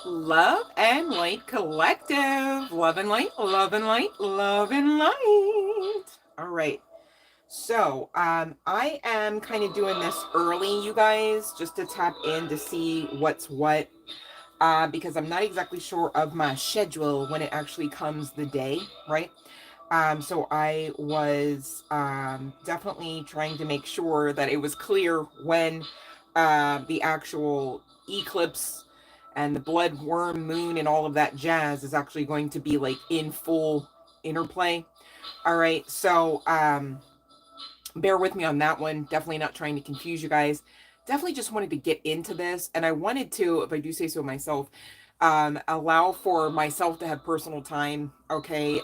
Love and Light Collective. Love and light, love and light, love and light. All right. So, I am kind of doing this early, you guys, just to tap in to see what's what, because I'm not exactly sure of my schedule when it actually comes the day, right? So I was definitely trying to make sure that it was clear when the actual eclipse and the blood worm moon and all of that jazz is actually going to be like in full interplay. All right, so bear with me on that one. Definitely not trying to confuse you guys. Definitely just wanted to get into this, and I wanted to, if I do say so myself, allow for myself to have personal time. Okay,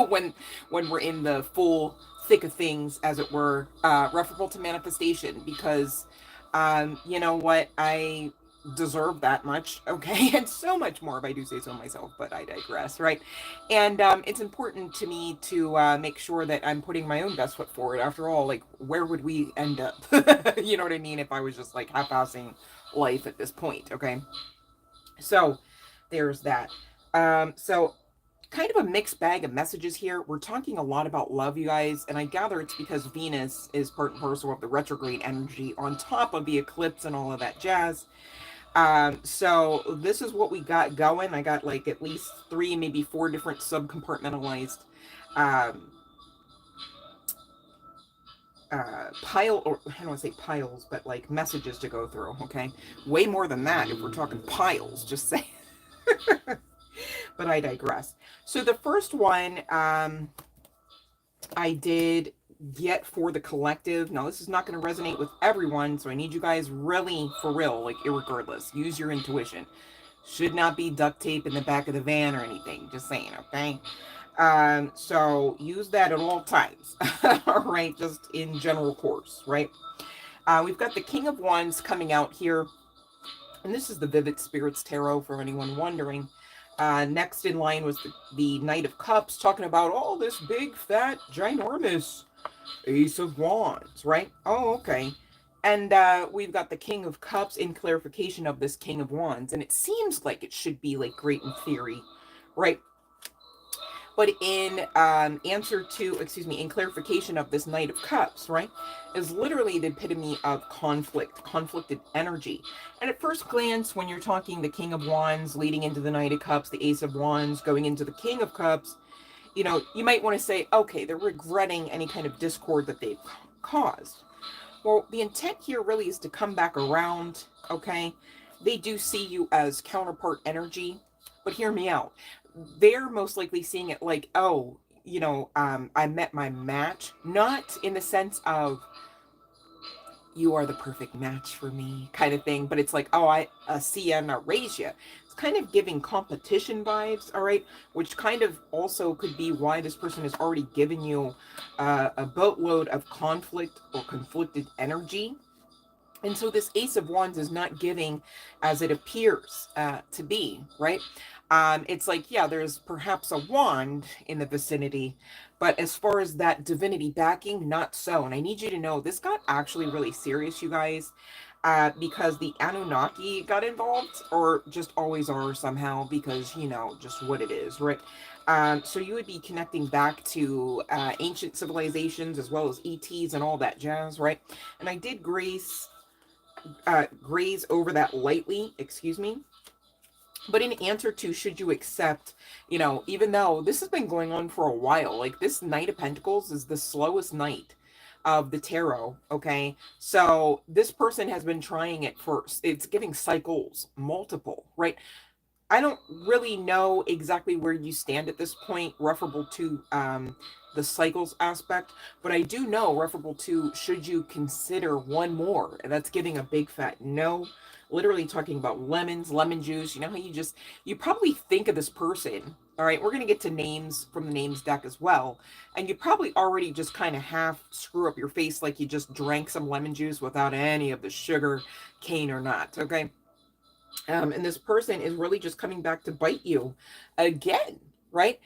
when we're in the full thick of things, as it were, referable to manifestation, because you know what, I deserve that much, okay, and so much more if I do say so myself, but I digress, right? And it's important to me to make sure that I'm putting my own best foot forward. After all, like, where would we end up? You know what I mean? If I was just like half-assing life at this point, okay? So there's that. So kind of a mixed bag of messages here. We're talking a lot about love, you guys, and I gather it's because Venus is part and parcel of the retrograde energy on top of the eclipse and all of that jazz. So this is what we got going. I got like at least 3, maybe 4 different subcompartmentalized um pile, or I don't want to say piles, but like messages to go through, okay? Way more than that if we're talking piles, just say. But I digress. So the first one I did get for the collective. Now this is not going to resonate with everyone, so I need you guys really, for real, like irregardless, use your intuition. Should not be duct tape in the back of the van or anything. Just saying, okay? So use that at all times. All right, just in general course, right? We've got the King of Wands coming out here, and this is the Vivid Spirits Tarot for anyone wondering. Next in line was the Knight of Cups, talking about all this big, fat, ginormous Ace of Wands, right? Oh, okay. And we've got the King of Cups in clarification of this King of Wands, and it seems like it should be like great in theory, right? But in answer to, excuse me, in clarification of this Knight of Cups, right, is literally the epitome of conflict, conflicted energy. And at first glance, when you're talking the King of Wands leading into the Knight of Cups, the Ace of Wands going into the King of Cups, you know, you might want to say, okay, they're regretting any kind of discord that they've caused. Well, the intent here really is to come back around, okay? They do see you as counterpart energy, but hear me out. They're most likely seeing it like, oh, you know, I met my match, not in the sense of you are the perfect match for me kind of thing, but it's like, oh, I see and I raise you. It's kind of giving competition vibes, all right, which kind of also could be why this person has already given you a boatload of conflict or conflicted energy. And so this Ace of Wands is not giving as it appears to be, right? It's like, yeah, there's perhaps a wand in the vicinity, but as far as that divinity backing, not so. And I need you to know this got actually really serious, you guys, because the Anunnaki got involved, or just always are somehow, because, you know, just what it is, right? So you would be connecting back to ancient civilizations as well as ETs and all that jazz, right? And I did graze over that lightly, excuse me. But in answer to should you accept, you know, even though this has been going on for a while, like this Knight of Pentacles is the slowest knight of the tarot, okay? So this person has been trying it for, it's giving cycles, multiple, right? I don't really know exactly where you stand at this point, referable to the cycles aspect, but I do know referable to should you consider one more, and that's giving a big fat no. Literally talking about lemons, lemon juice. You know how you probably think of this person. All right, we're going to get to names from the names deck as well. And you probably already just kind of half screw up your face like you just drank some lemon juice without any of the sugar, cane or not. Okay. And this person is really just coming back to bite you again, right?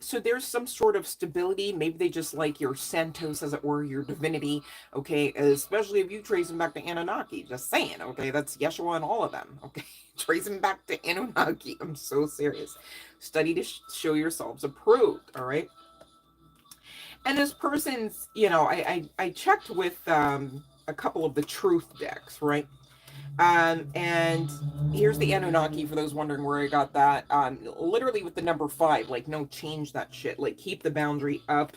So there's some sort of stability. Maybe they just like your Santos, as it were, your divinity, okay? Especially if you trace them back to Anunnaki. Just saying, okay? That's Yeshua and all of them, okay? Trace them back to Anunnaki. I'm so serious. Study to show yourselves approved, all right? And this person's, you know, I checked with a couple of the truth decks, right? And here's the Anunnaki for those wondering where I got that. Literally with the number 5, like, no, change that shit. Like, keep the boundary up.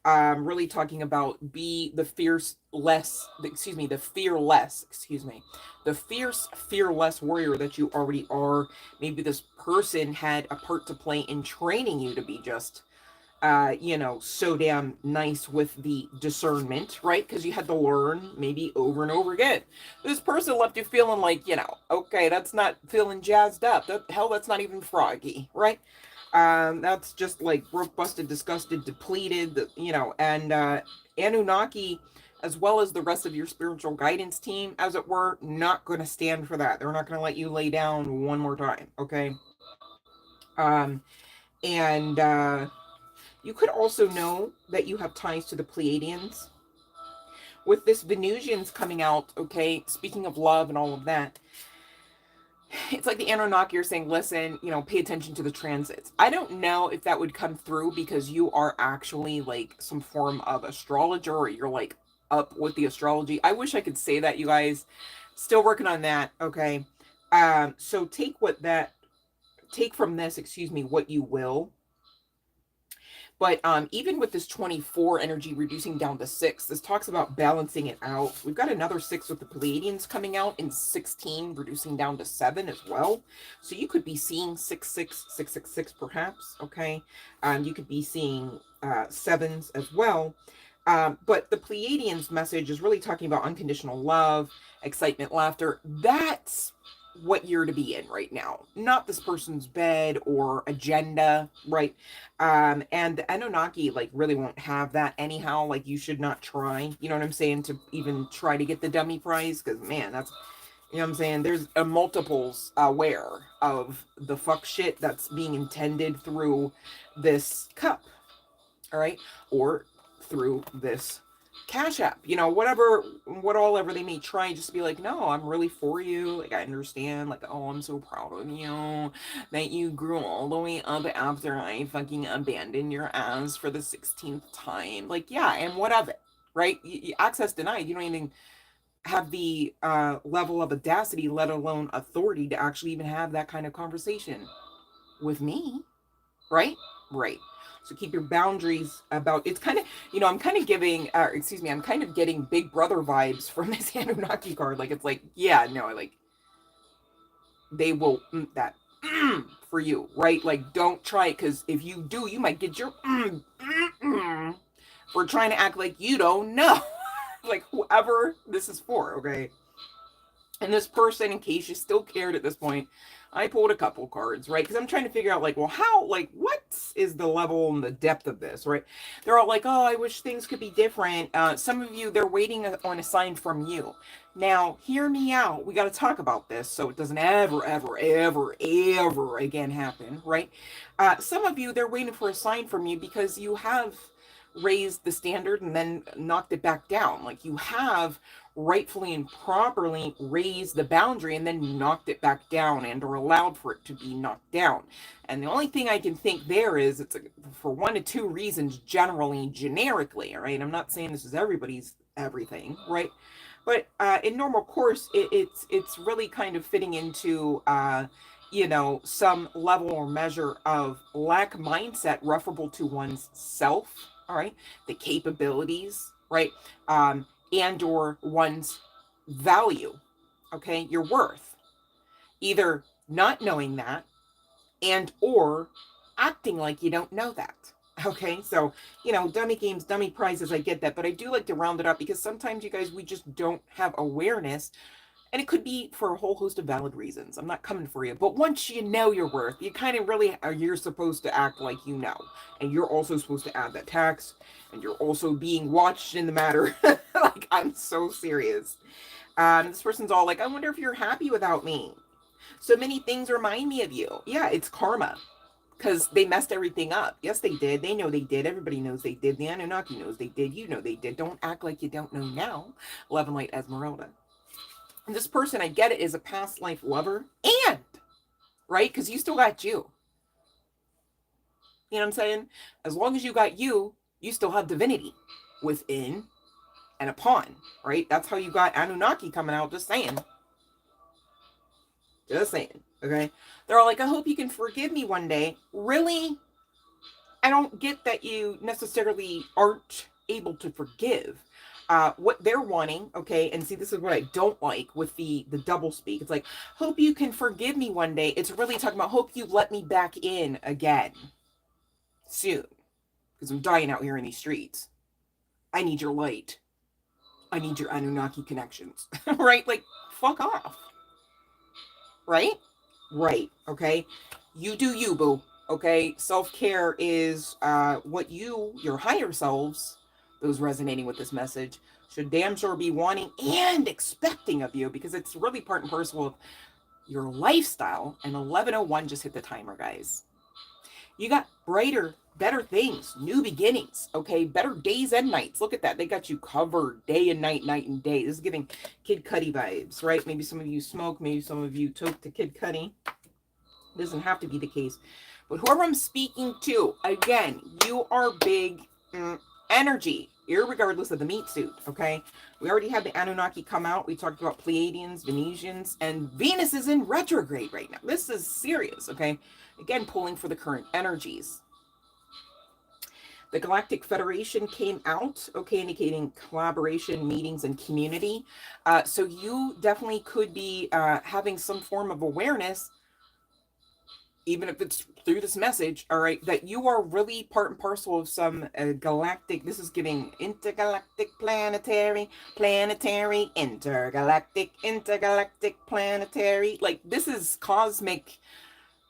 Really talking about be the fierce less, excuse me, the fearless, excuse me, the fierce, fearless warrior that you already are. Maybe this person had a part to play in training you to be just you know, so damn nice with the discernment, right? Because you had to learn maybe over and over again. This person left you feeling like, you know, okay, that's not feeling jazzed up. Hell, that's not even froggy, right? That's just like broke, busted, disgusted, depleted, you know, and Anunnaki, as well as the rest of your spiritual guidance team, as it were, not going to stand for that. They're not going to let you lay down one more time, okay? Um, and you could also know that you have ties to the Pleiadians. With this Venusians coming out, okay, speaking of love and all of that, it's like the Anunnaki are saying, listen, you know, pay attention to the transits. I don't know if that would come through because you are actually like some form of astrologer or you're like up with the astrology. I wish I could say that, you guys. Still working on that, okay? So take from this, excuse me, what you will. But even with this 24 energy reducing down to 6, this talks about balancing it out. We've got another 6 with the Pleiadians coming out in 16, reducing down to 7 as well. So you could be seeing 666 perhaps, okay? You could be seeing 7s as well. But the Pleiadians message is really talking about unconditional love, excitement, laughter. That's what you're to be in right now, not this person's bed or agenda, right? And the Anunnaki like really won't have that anyhow. Like, you should not try, you know what I'm saying, to even try to get the dummy prize, because man, that's, you know what I'm saying, there's a multiples aware of the fuck shit that's being intended through this cup, all right, or through this Cash App, you know, whatever, what all ever they may try, just to be like, no, I'm really for you. Like, I understand. Like, oh, I'm so proud of you that you grew all the way up after I fucking abandoned your ass for the 16th time. Like, yeah, and what of it, right? Access denied. You don't even have the level of audacity, let alone authority, to actually even have that kind of conversation with me, right? Right. So keep your boundaries about, it's kind of, you know, I'm kind of giving, excuse me, I'm kind of getting Big Brother vibes from this Anunnaki card. Like, it's like, yeah, no, like, they will that for you, right? Like, don't try it, because if you do, you might get your for trying to act like you don't know. Like, whoever this is for, okay? And this person, in case you still cared at this point, I pulled a couple cards, right? Because I'm trying to figure out, like, well, how, like, what is the level and the depth of this, right? They're all like, oh, I wish things could be different. Some of you, they're waiting on a sign from you. Now, hear me out. We got to talk about this so it doesn't ever, ever, ever, ever again happen, right? Some of you, they're waiting for a sign from you because you have raised the standard and then knocked it back down. Like, you have rightfully and properly raised the boundary and then knocked it back down, and or allowed for it to be knocked down. And the only thing I can think there is it's for 1 to 2 reasons, generally, generically, all right? I'm not saying this is everybody's everything, right? But in normal course, it's really kind of fitting into you know, some level or measure of lack mindset referable to one's self, all right, the capabilities, right, and or one's value, okay, your worth. Either not knowing that and or acting like you don't know that. Okay, so, you know, dummy games, dummy prizes, I get that, but I do like to round it up because sometimes, you guys, we just don't have awareness. And it could be for a whole host of valid reasons. I'm not coming for you. But once you know your worth, you kind of really are, you're supposed to act like you know. And you're also supposed to add that tax. And you're also being watched in the matter. Like, I'm so serious. This person's all like, I wonder if you're happy without me. So many things remind me of you. Yeah, it's karma. because they messed everything up. Yes, they did. They know they did. Everybody knows they did. The Anunnaki knows they did. You know they did. Don't act like you don't know now. Love and Light Esmeralda. And this person, I get it, is a past life lover. And, right? Because you still got you. You know what I'm saying? As long as you got you, you still have divinity within and upon, right? That's how you got Anunnaki coming out. Just saying. Just saying. Okay? They're all like, I hope you can forgive me one day. Really? I don't get that you necessarily aren't able to forgive. What they're wanting, okay, and see, this is what I don't like with the double speak. It's like, hope you can forgive me one day. It's really talking about, hope you let me back in again soon, because I'm dying out here in these streets. I need your light. I need your Anunnaki connections, right? Like, fuck off, right? Right, okay? You do you, boo, okay? Self-care is what you, your higher selves, those resonating with this message, should damn sure be wanting and expecting of you, because it's really part and parcel of your lifestyle. And 11:01 just hit the timer, guys. You got brighter, better things, new beginnings, okay? Better days and nights. Look at that. They got you covered day and night, night and day. This is giving Kid Cudi vibes, right? Maybe some of you smoke. Maybe some of you toke to Kid Cudi. It doesn't have to be the case. But whoever I'm speaking to, again, you are big energy, irregardless of the meat suit, okay? We already had the Anunnaki come out. We talked about Pleiadians, Venetians, and Venus is in retrograde right now. This is serious, okay? Again, pulling for the current energies. The Galactic Federation came out, okay, indicating collaboration, meetings, and community. So you definitely could be having some form of awareness, even if it's through this message, all right, that you are really part and parcel of some galactic, this is giving intergalactic, planetary, intergalactic, planetary. Like, this is cosmic,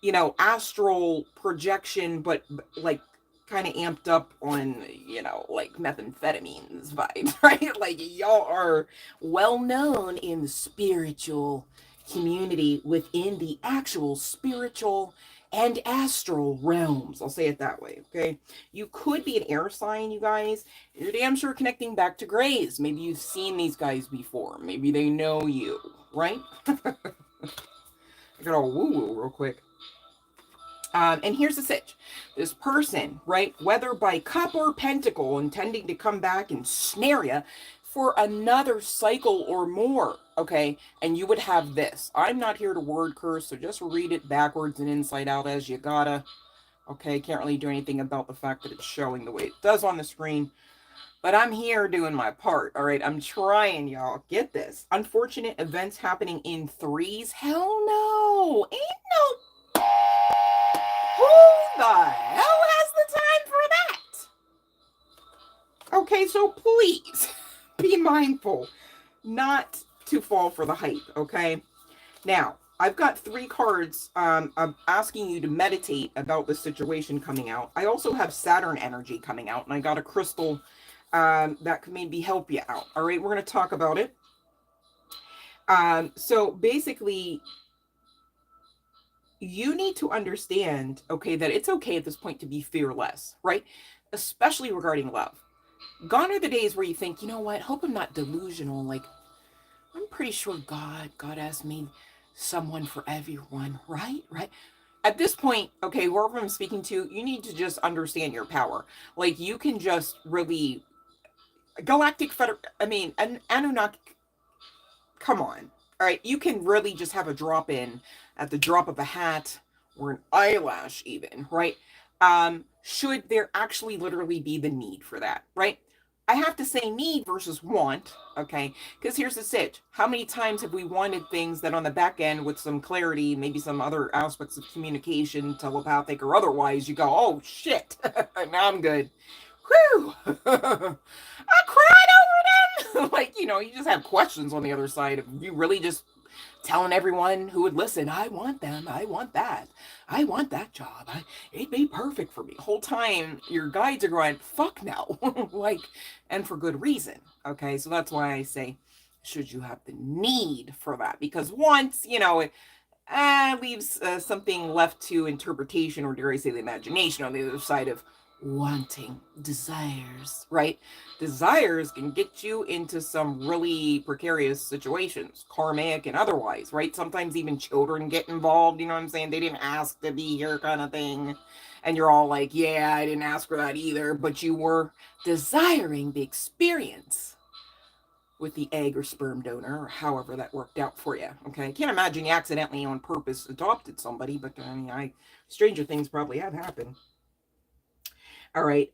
you know, astral projection, but like kind of amped up on, you know, like methamphetamines vibes, right? Like, y'all are well known in the spiritual community within the actual spiritual and astral realms. I'll say it that way, okay? You could be an air sign, you guys. You're damn sure connecting back to Grays. Maybe you've seen these guys before. Maybe they know you, right? I got all woo-woo real quick. And here's the sitch. This person, right, whether by cup or pentacle, intending to come back and snare you for another cycle or more, okay? And you would have this. I'm not here to word curse, so just read it backwards and inside out as you gotta. Okay, can't really do anything about the fact that it's showing the way it does on the screen. But I'm here doing my part, all right? I'm trying, y'all. Get this. Unfortunate events happening in threes? Hell no. Ain't no... Who the hell has the time for that? Okay, so please be mindful not to fall for the hype, okay? Now, I've got 3 cards I'm asking you to meditate about the situation coming out. I also have Saturn energy coming out, and I got a crystal that could maybe help you out. All right, we're going to talk about it. So basically, you need to understand, okay, that it's okay at this point to be fearless, right? Especially regarding love. Gone are the days where you think, you know what, hope I'm not delusional. Like, I'm pretty sure God has made someone for everyone, right? Right? At this point, okay, whoever I'm speaking to, you need to just understand your power. Like, you can just really... Galactic Anunnaki, come on. All right, you can really just have a drop in at the drop of a hat or an eyelash even, right? Should there actually literally be the need for that, right? I have to say need versus want, okay? Because here's the sitch. How many times have we wanted things that on the back end with some clarity, maybe some other aspects of communication, telepathic or otherwise, you go, oh shit, now I'm good. Whew! I cried over them! Like, you know, you just have questions on the other side. If you really just telling everyone who would listen, I want them, I want that, I want that job, it'd be perfect for me. The whole time, your guides are going, fuck no. Like, and for good reason. Okay, so that's why I say, should you have the need for that? Because once, you know, leaves something left to interpretation, or dare I say the imagination, on the other side of wanting desires, right? Desires can get you into some really precarious situations, karmic and otherwise, right? Sometimes even children get involved, you know what I'm saying? They didn't ask to be here, kind of thing. And you're all like, yeah, I didn't ask for that either, but you were desiring the experience with the egg or sperm donor, or however that worked out for you. Okay, I can't imagine you accidentally on purpose adopted somebody, but I mean, stranger things probably have happened. All right.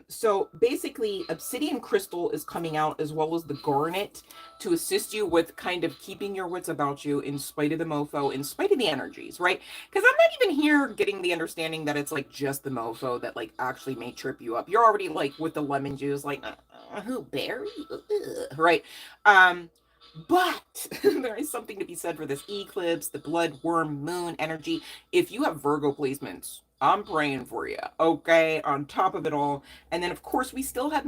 So basically, obsidian crystal is coming out, as well as the garnet, to assist you with kind of keeping your wits about you in spite of the mofo, in spite of the energies, right? Because I'm not even here getting the understanding that it's like just the mofo that like actually may trip you up. You're already like with the lemon juice, like, who, Barry? Ugh, right. But there is something to be said for this eclipse, the blood worm moon energy. If you have Virgo placements, I'm praying for you, okay, on top of it all. And then, of course, we still have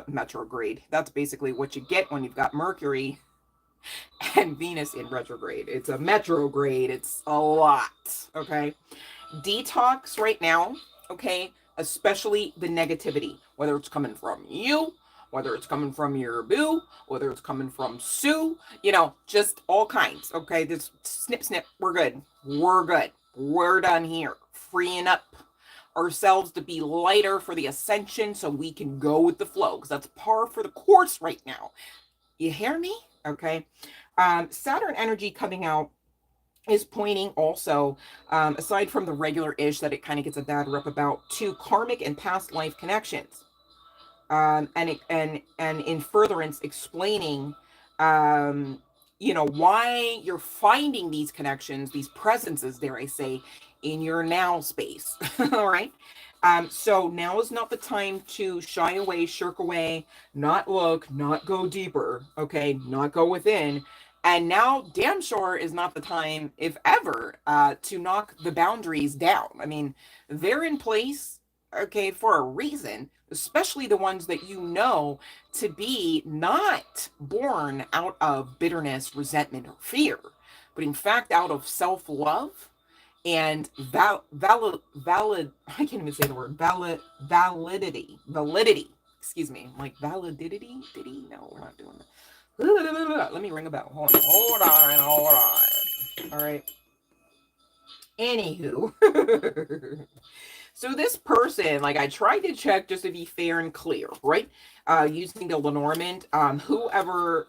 retrograde. That's basically what you get when you've got Mercury and Venus in retrograde. It's a retrograde. It's a lot, okay? Detox right now, okay? Especially the negativity, whether it's coming from you, whether it's coming from your boo, whether it's coming from Sue, you know, just all kinds, okay? This snip, snip, we're good. We're good. We're done here. Freeing up ourselves to be lighter for the ascension so we can go with the flow, because that's par for the course right now. You hear me? Okay. Saturn energy coming out is pointing also, aside from the regular ish that it kind of gets a bad rep about, to karmic and past life connections. And in furtherance explaining, you know, why you're finding these connections, these presences, dare I say, in your now space. All right. So now is not the time to shy away, shirk away, not look, not go deeper. Okay. Not go within. And now, damn sure, is not the time, if ever, to knock the boundaries down. I mean, they're in place, okay, for a reason, especially the ones that you know to be not born out of bitterness, resentment, or fear, but in fact out of self-love and I can't even say the word, validity, excuse me, I'm like, validity, no, we're not doing that. Let me ring a bell. Hold on. All right. Anywho. So this person, like, I tried to check just to be fair and clear, right? Using the Lenormand, whoever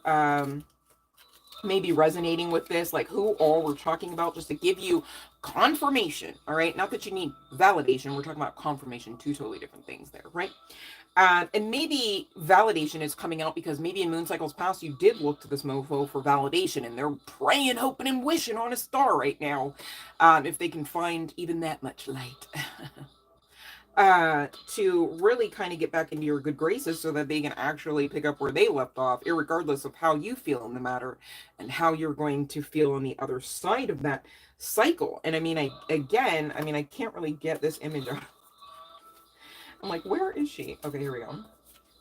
may be resonating with this, like who all we're talking about, just to give you confirmation, all right? Not that you need validation. We're talking about confirmation, two totally different things there, right? And maybe validation is coming out because maybe in moon cycles past, you did look to this mofo for validation, and they're praying, hoping, and wishing on a star right now, if they can find even that much light. To really kind of get back into your good graces so that they can actually pick up where they left off, irregardless of how you feel in the matter and how you're going to feel on the other side of that cycle. And I mean, I can't really get this image out. I'm like, where is she? Okay, here we go.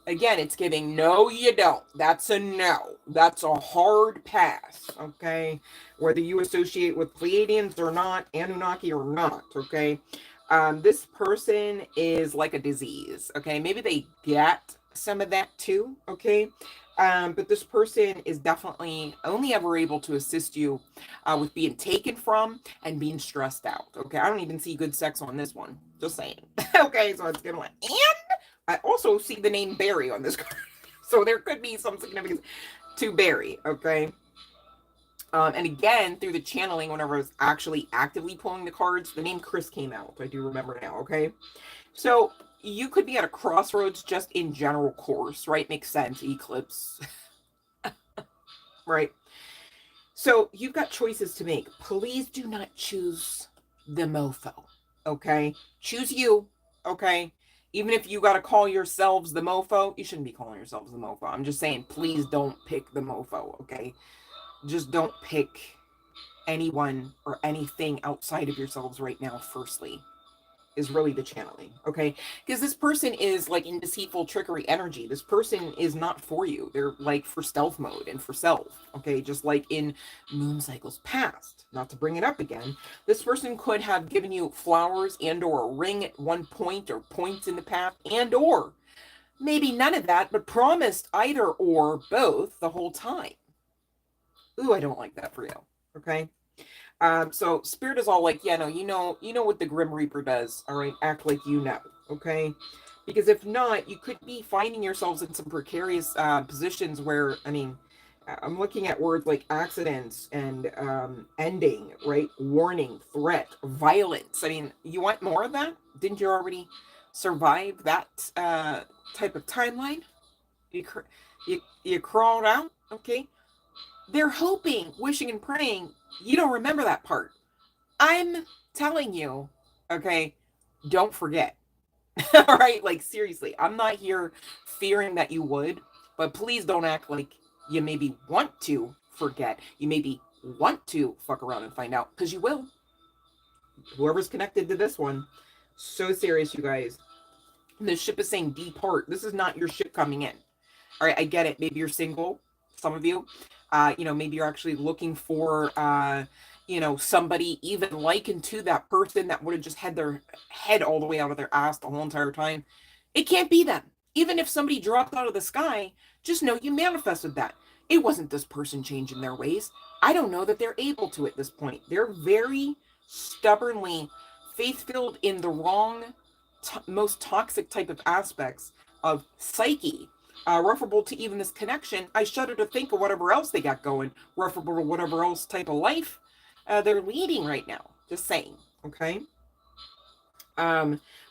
Again, it's giving no, you don't. That's a no. That's a hard pass, okay? Whether you associate with Pleiadians or not, Anunnaki or not, okay? This person is like a disease, okay? Maybe they get some of that too, okay? But this person is definitely only ever able to assist you with being taken from and being stressed out, okay? I don't even see good sex on this one, just saying. Okay, so it's gonna, and I also see the name Barry on this card. So there could be some significance to Barry, okay? And again, through the channeling, whenever I was actually actively pulling the cards, the name Chris came out. I do remember now, okay? So you could be at a crossroads just in general course, right? Makes sense, Eclipse. Right? So you've got choices to make. Please do not choose the mofo, okay? Choose you, okay? Even if you got to call yourselves the mofo, you shouldn't be calling yourselves the mofo. I'm just saying, please don't pick the mofo, okay? Just don't pick anyone or anything outside of yourselves right now, firstly. is really the channeling, okay? Because this person is like in deceitful trickery energy. This person is not for you. They're like for stealth mode and for self, okay? Just like in moon cycles past. Not to bring it up again, this person could have given you flowers and or a ring at one point or points in the past, and or maybe none of that, but promised either or both the whole time. Ooh, I don't like that for you, okay? So Spirit is all like, yeah, no, you know what the Grim Reaper does, all right? Act like you know, okay? Because if not, you could be finding yourselves in some precarious positions where, I mean, I'm looking at words like accidents and ending, right? Warning, threat, violence. I mean, you want more of that? Didn't you already survive that type of timeline? You crawled out, okay? They're hoping, wishing, and praying you don't remember that part. I'm telling you, okay, don't forget. All right, like seriously, I'm not here fearing that you would, but please don't act like you maybe want to forget. You maybe want to fuck around and find out, because you will. Whoever's connected to this one, so serious, you guys. The ship is saying depart. This is not your ship coming in. All right, I get it. Maybe you're single, some of you. Maybe you're actually looking for, somebody even likened to that person that would have just had their head all the way out of their ass the whole entire time. It can't be them. Even if somebody dropped out of the sky, just know you manifested that. It wasn't this person changing their ways. I don't know that they're able to at this point. They're very stubbornly faith-filled in the wrong, most toxic type of aspects of psyche. Referable to even this connection, I shudder to think of whatever else they got going, referable to whatever else type of life they're leading right now. Just saying, okay?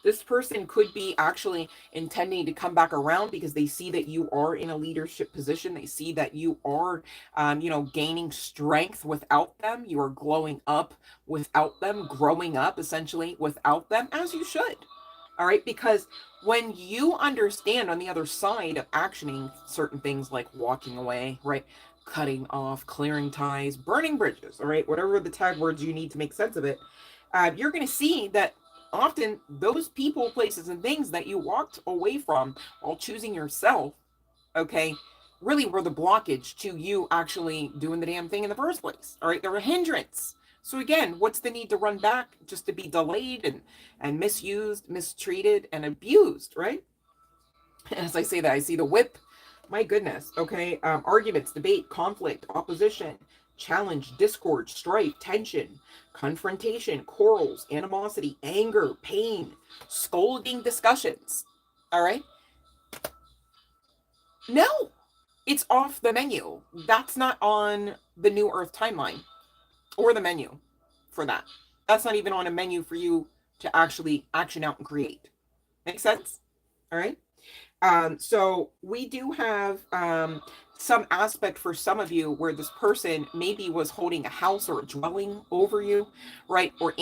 This person could be actually intending to come back around because they see that you are in a leadership position. They see that you are, gaining strength without them. You are glowing up without them, growing up essentially without them, as you should. All right, because when you understand on the other side of actioning certain things like walking away, right, cutting off, clearing ties, burning bridges, all right, whatever the tag words you need to make sense of it, you're going to see that often those people, places, and things that you walked away from while choosing yourself, okay, really were the blockage to you actually doing the damn thing in the first place. All right, they're a hindrance. So again, what's the need to run back just to be delayed and misused, mistreated, and abused, right? As I say that, I see the whip. My goodness, okay? Arguments, debate, conflict, opposition, challenge, discord, strife, tension, confrontation, quarrels, animosity, anger, pain, scolding discussions, all right? No, it's off the menu. That's not on the New Earth timeline. Or the menu for that. That's not even on a menu for you to actually action out and create. Make sense? All right. So we do have some aspect for some of you where this person maybe was holding a house or a dwelling over you, right? Or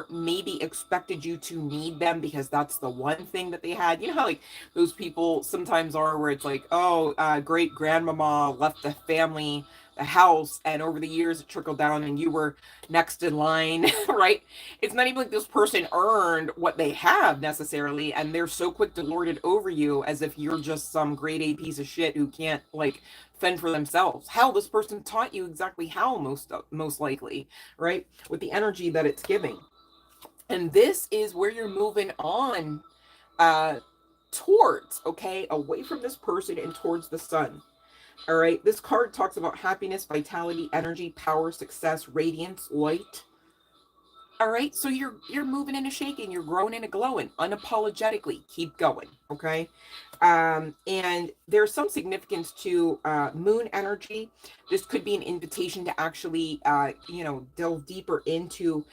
maybe expected you to need them because that's the one thing that they had. You know how like those people sometimes are where it's like, oh, great grandmama left the family the house, and over the years it trickled down and you were next in line, right? It's not even like this person earned what they have necessarily, and they're so quick to lord it over you as if you're just some grade A piece of shit who can't like fend for themselves. Hell, this person taught you exactly how, most likely, right? With the energy that it's giving. And this is where you're moving on towards, okay, away from this person and towards the sun. All right, this card talks about happiness, vitality, energy, power, success, radiance, light. All right, so you're moving and shaking, you're growing and glowing, unapologetically. Keep going, okay? And there's some significance to moon energy. This could be an invitation to actually, delve deeper into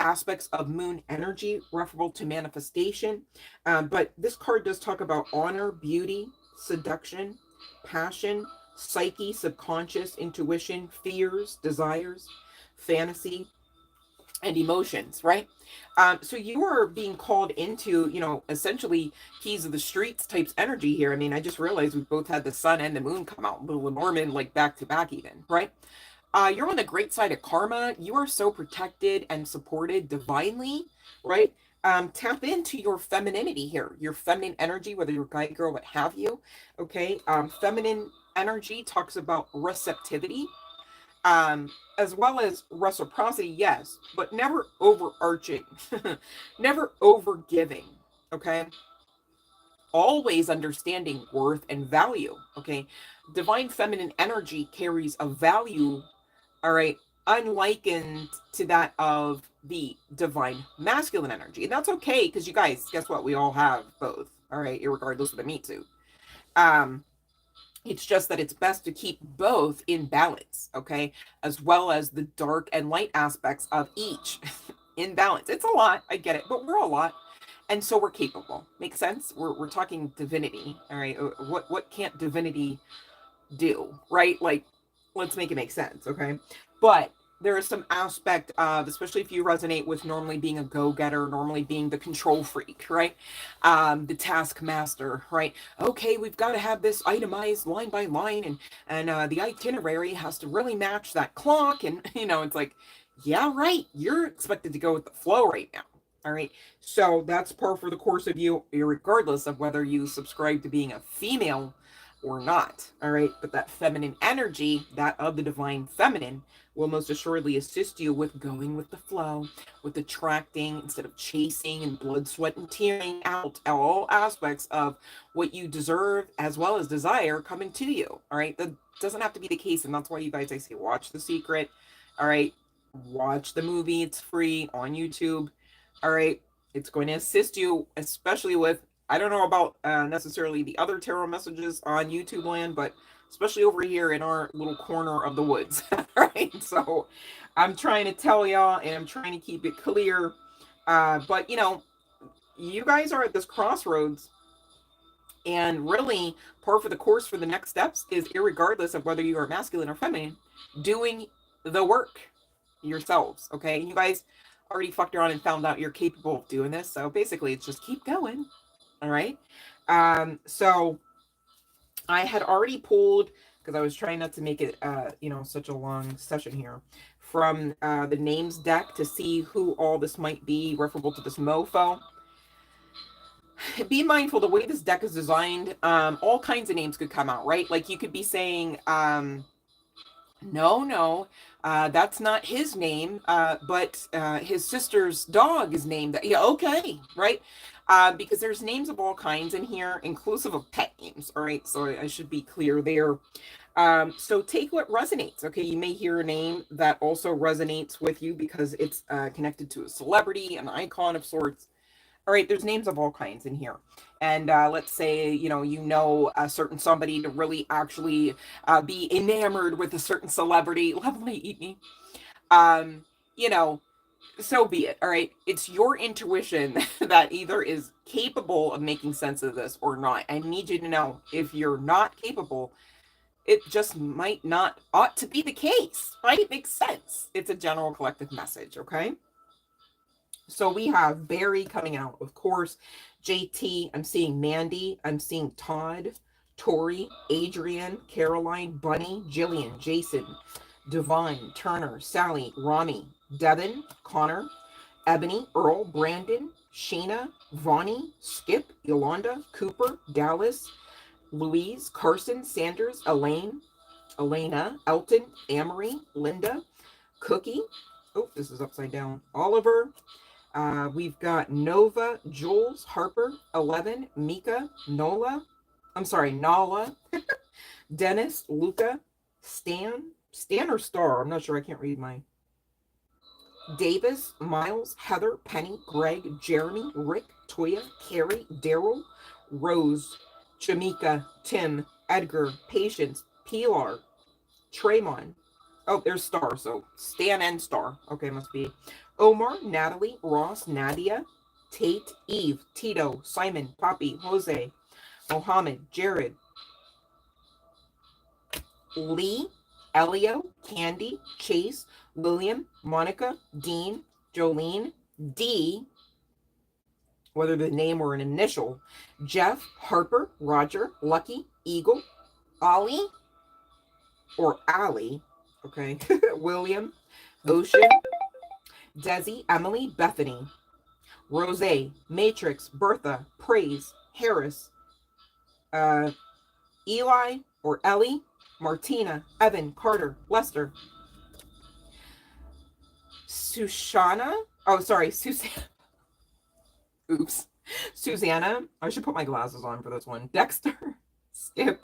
aspects of moon energy, referable to manifestation. But this card does talk about honor, beauty, seduction, passion, psyche, subconscious, intuition, fears, desires, fantasy, and emotions, right? So you are being called into, essentially keys of the streets types energy here. I mean, I just realized we both had the sun and the moon come out, little Norman, like back to back even, right? You're on the great side of karma. You are so protected and supported divinely, right? Tap into your femininity here, your feminine energy, whether you're a guy, girl, what have you. Okay. Feminine energy talks about receptivity, as well as reciprocity, yes, but never overarching, never over giving. Okay. Always understanding worth and value. Okay. Divine feminine energy carries a value, all right, unlikened to that of the divine masculine energy. And that's okay, because you guys, guess what? We all have both, all right, irregardless of the meat suit. Um, it's just that it's best to keep both in balance, okay, as well as the dark and light aspects of each in balance. It's a lot, I get it, but we're a lot. And so we're capable. Make sense? We're talking divinity, all right? What can't divinity do, right? Like, let's make it make sense, okay? But there is some aspect of, especially if you resonate with normally being a go-getter, normally being the control freak, right? The taskmaster, right? Okay, we've got to have this itemized line by line, and the itinerary has to really match that clock, and it's like, yeah, right. You're expected to go with the flow right now. All right. So that's par for the course of you, regardless of whether you subscribe to being a female or not. All right. But that feminine energy, that of the divine feminine, will most assuredly assist you with going with the flow, with attracting instead of chasing and blood, sweat, and tearing out all aspects of what you deserve as well as desire coming to you. All right. That doesn't have to be the case. And that's why you guys, I say, watch The Secret. All right. Watch the movie. It's free on YouTube. All right. It's going to assist you, especially with, I don't know about necessarily the other tarot messages on YouTube land, but especially over here in our little corner of the woods. Right. So I'm trying to tell y'all, and I'm trying to keep it clear. But you guys are at this crossroads, and really par for the course for the next steps is, irregardless of whether you are masculine or feminine, doing the work yourselves. Okay. You guys already fucked around and found out you're capable of doing this. So basically it's just keep going. All right. So I had already pulled, because I was trying not to make it, such a long session here, from the names deck to see who all this might be referable to this mofo. Be mindful the way this deck is designed, all kinds of names could come out, right? Like you could be saying, no, that's not his name, but his sister's dog is named that. Yeah, okay, right? Because there's names of all kinds in here, inclusive of pet names, all right? So I should be clear there. So take what resonates, okay? You may hear a name that also resonates with you because it's connected to a celebrity, an icon of sorts. All right, there's names of all kinds in here. And let's say, a certain somebody to really actually be enamored with a certain celebrity. Lovely, eat me. So be it. All right. It's your intuition that either is capable of making sense of this or not. I need you to know, if you're not capable, it just might not ought to be the case, right? It makes sense. It's a general collective message. Okay. So we have Barry coming out, of course, JT, I'm seeing Mandy, I'm seeing Todd, Tori, Adrian, Caroline, Bunny, Jillian, Jason, Divine, Turner, Sally, Rami, Devin, Connor, Ebony, Earl, Brandon, Sheena, Vonnie, Skip, Yolanda, Cooper, Dallas, Louise, Carson, Sanders, Elaine, Elena, Elton, Amory, Linda, Cookie, oh, this is upside down, Oliver, we've got Nova, Jules, Harper, 11, Mika, Nala, Dennis, Luca, Stan or Star, I'm not sure, I can't read my, Davis, Miles, Heather, Penny, Greg, Jeremy, Rick, Toya, Carrie, Daryl, Rose, Jamaica, Tim, Edgar, Patience, Pilar, Tremon. Oh, there's Star, so Stan and Star. Okay, must be Omar, Natalie, Ross, Nadia, Tate, Eve, Tito, Simon, Poppy, Jose, Mohammed, Jared, Lee, Elio, Candy, Chase, William, Monica, Dean, Jolene, D, whether the name or an initial, Jeff, Harper, Roger, Lucky, Eagle, Ollie, or Allie, okay, William, Ocean, Desi, Emily, Bethany, Rose, Matrix, Bertha, Praise, Harris, Eli or Ellie, Martina, Evan, Carter, Lester, Sushana. Oh, sorry, Susanna. Oops. Susanna. I should put my glasses on for this one. Dexter, Skip,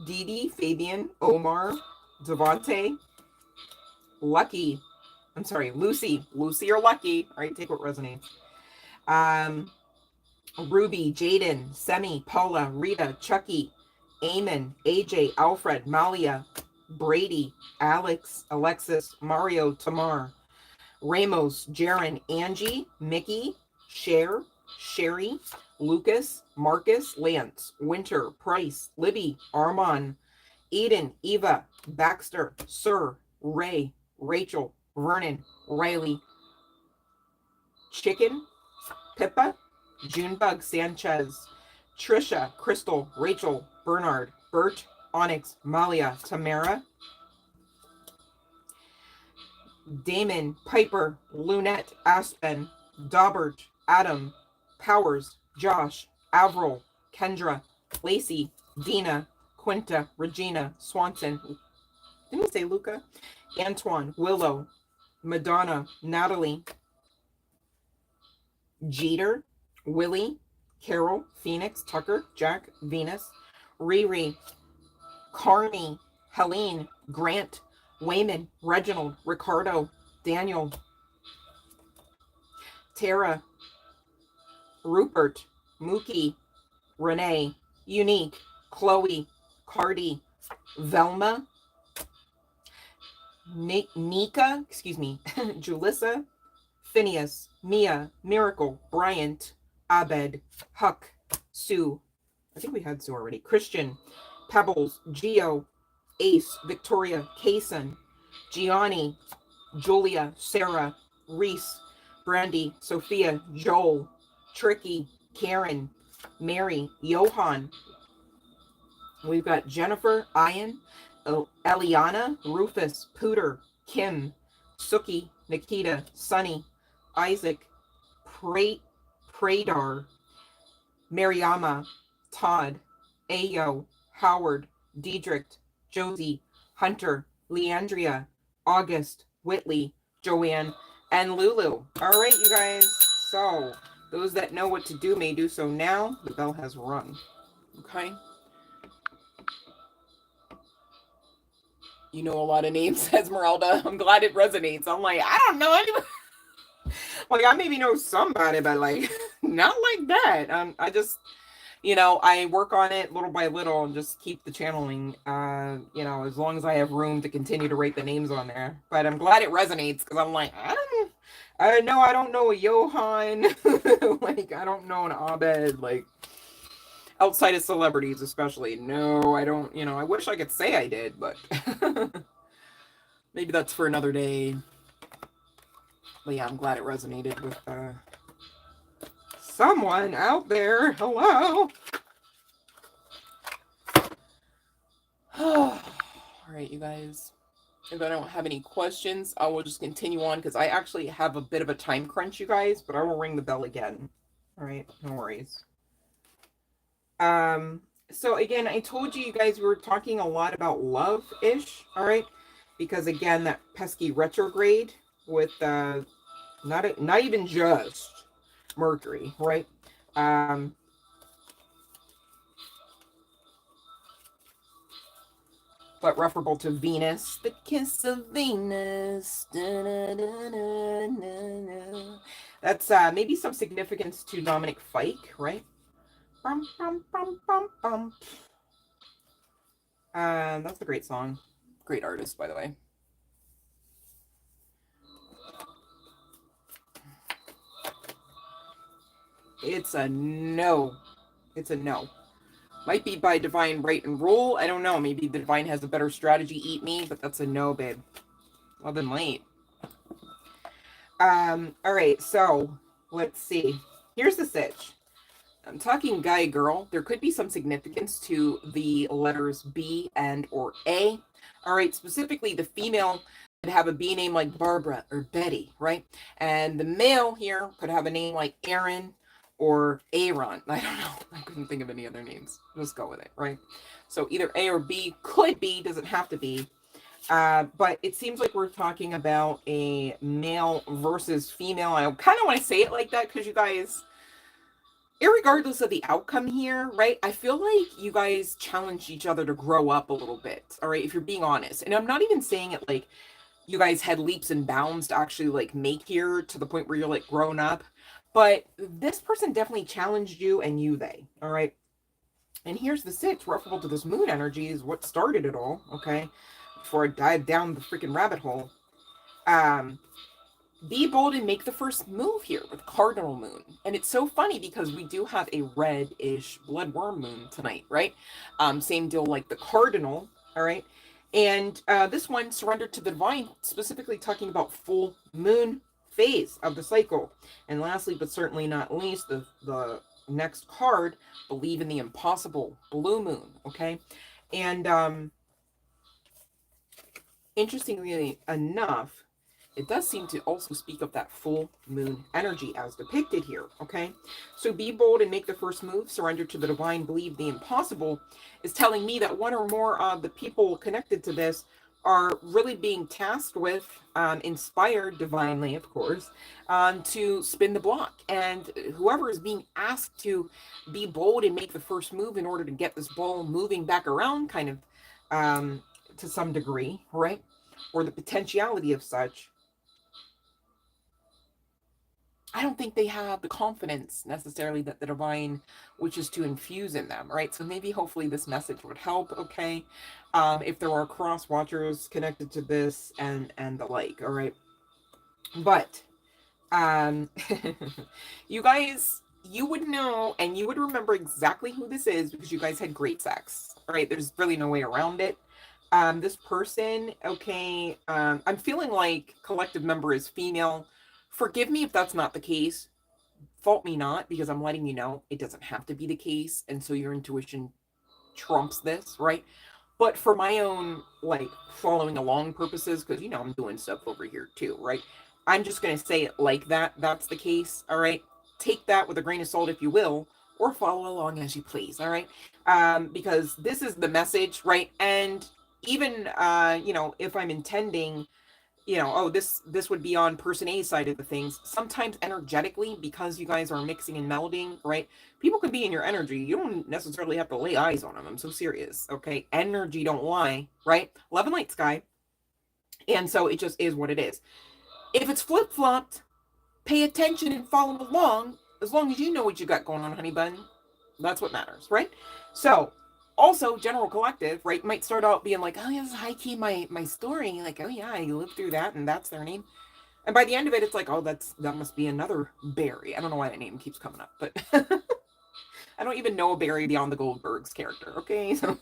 Dee Dee, Fabian, Omar, Devontae, Lucky. I'm sorry, Lucy. Lucy or Lucky. All right, take what resonates. Ruby, Jaden, Semi, Paula, Rita, Chucky, Eamon, AJ, Alfred, Malia, Brady, Alex, Alexis, Mario, Tamar, Ramos, Jaron, Angie, Mickey, Cher, Sherry, Lucas, Marcus, Lance, Winter, Price, Libby, Armand, Eden, Eva, Baxter, Sir, Ray, Rachel, Vernon, Riley, Chicken, Pippa, Junebug, Sanchez, Trisha, Crystal, Rachel, Bernard, Bert, Onyx, Malia, Tamara, Damon, Piper, Lunette, Aspen, Daubert, Adam, Powers, Josh, Avril, Kendra, Lacey, Dina, Quinta, Regina, Swanson, didn't we say Luca? Antoine, Willow, Madonna, Natalie, Jeter, Willie, Carol, Phoenix, Tucker, Jack, Venus, Riri, Carney, Helene, Grant, Wayman, Reginald, Ricardo, Daniel, Tara, Rupert, Mookie, Renee, Unique, Chloe, Cardi, Velma, Nika, Julissa, Phineas, Mia, Miracle, Bryant, Abed, Huck, Sue. I think we had Sue already. Christian, Pebbles, Geo, Ace, Victoria, Kason, Gianni, Julia, Sarah, Reese, Brandy, Sophia, Joel, Tricky, Karen, Mary, Johan. We've got Jennifer, Ian, Eliana, Rufus, Pooter, Kim, Suki, Nikita, Sunny, Isaac, Pradar, Mariama, Todd, Ayo, Howard, Diedrich, Josie, Hunter, Leandria, August, Whitley, Joanne, and Lulu. All right, you guys. So those that know what to do may do so now. The bell has rung. Okay. You know a lot of names, Esmeralda. I'm glad it resonates. I'm like, I don't know anybody. Like, I maybe know somebody, but like, not like that. I just, you know, I work on it little by little and just keep the channeling, you know, as long as I have room to continue to write the names on there. But I'm glad it resonates because I'm like, I don't know a Johan. Like, I don't know an Abed, like, outside of celebrities especially. No, I don't, you know, I wish I could say I did, but maybe that's for another day. But yeah, I'm glad it resonated with someone out there. Hello. All right, you guys. If I don't have any questions, I will just continue on because I actually have a bit of a time crunch, you guys, but I will ring the bell again. All right, no worries. So again, I told you guys we were talking a lot about love-ish, all right? Because again, that pesky retrograde with not even just Mercury, right? But referable to Venus, the kiss of Venus. That's maybe some significance to Dominic Fike, right? That's a great song. Great artist, by the way. It's a no. It's a no. Might be by divine right and rule. I don't know. Maybe the divine has a better strategy. Eat me, but that's a no, babe. Well, then late. All right. So let's see. Here's the sitch. I'm talking guy, girl. There could be some significance to the letters B and or A. All right. Specifically, the female could have a B name like Barbara or Betty, right? And the male here could have a name like Aaron or Aaron. I don't know. I couldn't think of any other names. Just go with it, right? So either A or B, could be, doesn't have to be. But it seems like we're talking about a male versus female. I kind of want to say it like that because you guys, irregardless of the outcome here, right? I feel like you guys challenged each other to grow up a little bit, all right? If you're being honest. And I'm not even saying it like you guys had leaps and bounds to actually like make here to the point where you're like grown up. But this person definitely challenged you and you they, all right? And here's the six, referable to this moon energy is what started it all, okay? Before I dive down the freaking rabbit hole. Be bold and make the first move here with cardinal moon. And it's so funny because we do have a red-ish blood worm moon tonight, right? Same deal like the cardinal, all right? And this one, surrender to the divine, specifically talking about full moon phase of the cycle. And lastly, but certainly not least, the next card, believe in the impossible, blue moon, okay? And interestingly enough, it does seem to also speak of that full moon energy as depicted here, okay? So be bold and make the first move, surrender to the divine, believe the impossible, is telling me that one or more of the people connected to this are really being tasked with, inspired divinely, of course, to spin the block. And whoever is being asked to be bold and make the first move in order to get this ball moving back around, kind of, to some degree, right? Or the potentiality of such, I don't think they have the confidence necessarily that the divine wishes to infuse in them, right? So maybe hopefully this message would help, okay? If there are cross watchers connected to this and the like, all right? But you guys, you would know and you would remember exactly who this is because you guys had great sex, all right? There's really no way around it. This person, okay, I'm feeling like collective member is female. Forgive me if that's not the case. Fault me not, because I'm letting you know it doesn't have to be the case. And so your intuition trumps this, right? But for my own, like, following along purposes, because, you know, I'm doing stuff over here too, right? I'm just going to say it like that. That's the case, all right? Take that with a grain of salt if you will, or follow along as you please, all right? Because this is the message, right? And even, you know, if I'm intending, you know, oh, this would be on person A's side of the things. Sometimes energetically, because you guys are mixing and melding, right? People can be in your energy. You don't necessarily have to lay eyes on them. I'm so serious, okay? Energy don't lie, right? Love and light sky. And so it just is what it is. If it's flip-flopped, pay attention and follow along. As long as you know what you got going on, honey bun. That's what matters, right? So also general collective, right, might start out being like, oh yeah, this is high key my story, like, oh yeah, you lived through that and that's their name. And by the end of it, it's like, oh, that must be another Barry. I don't know why that name keeps coming up, but I don't even know a Barry beyond the Goldbergs character, okay? So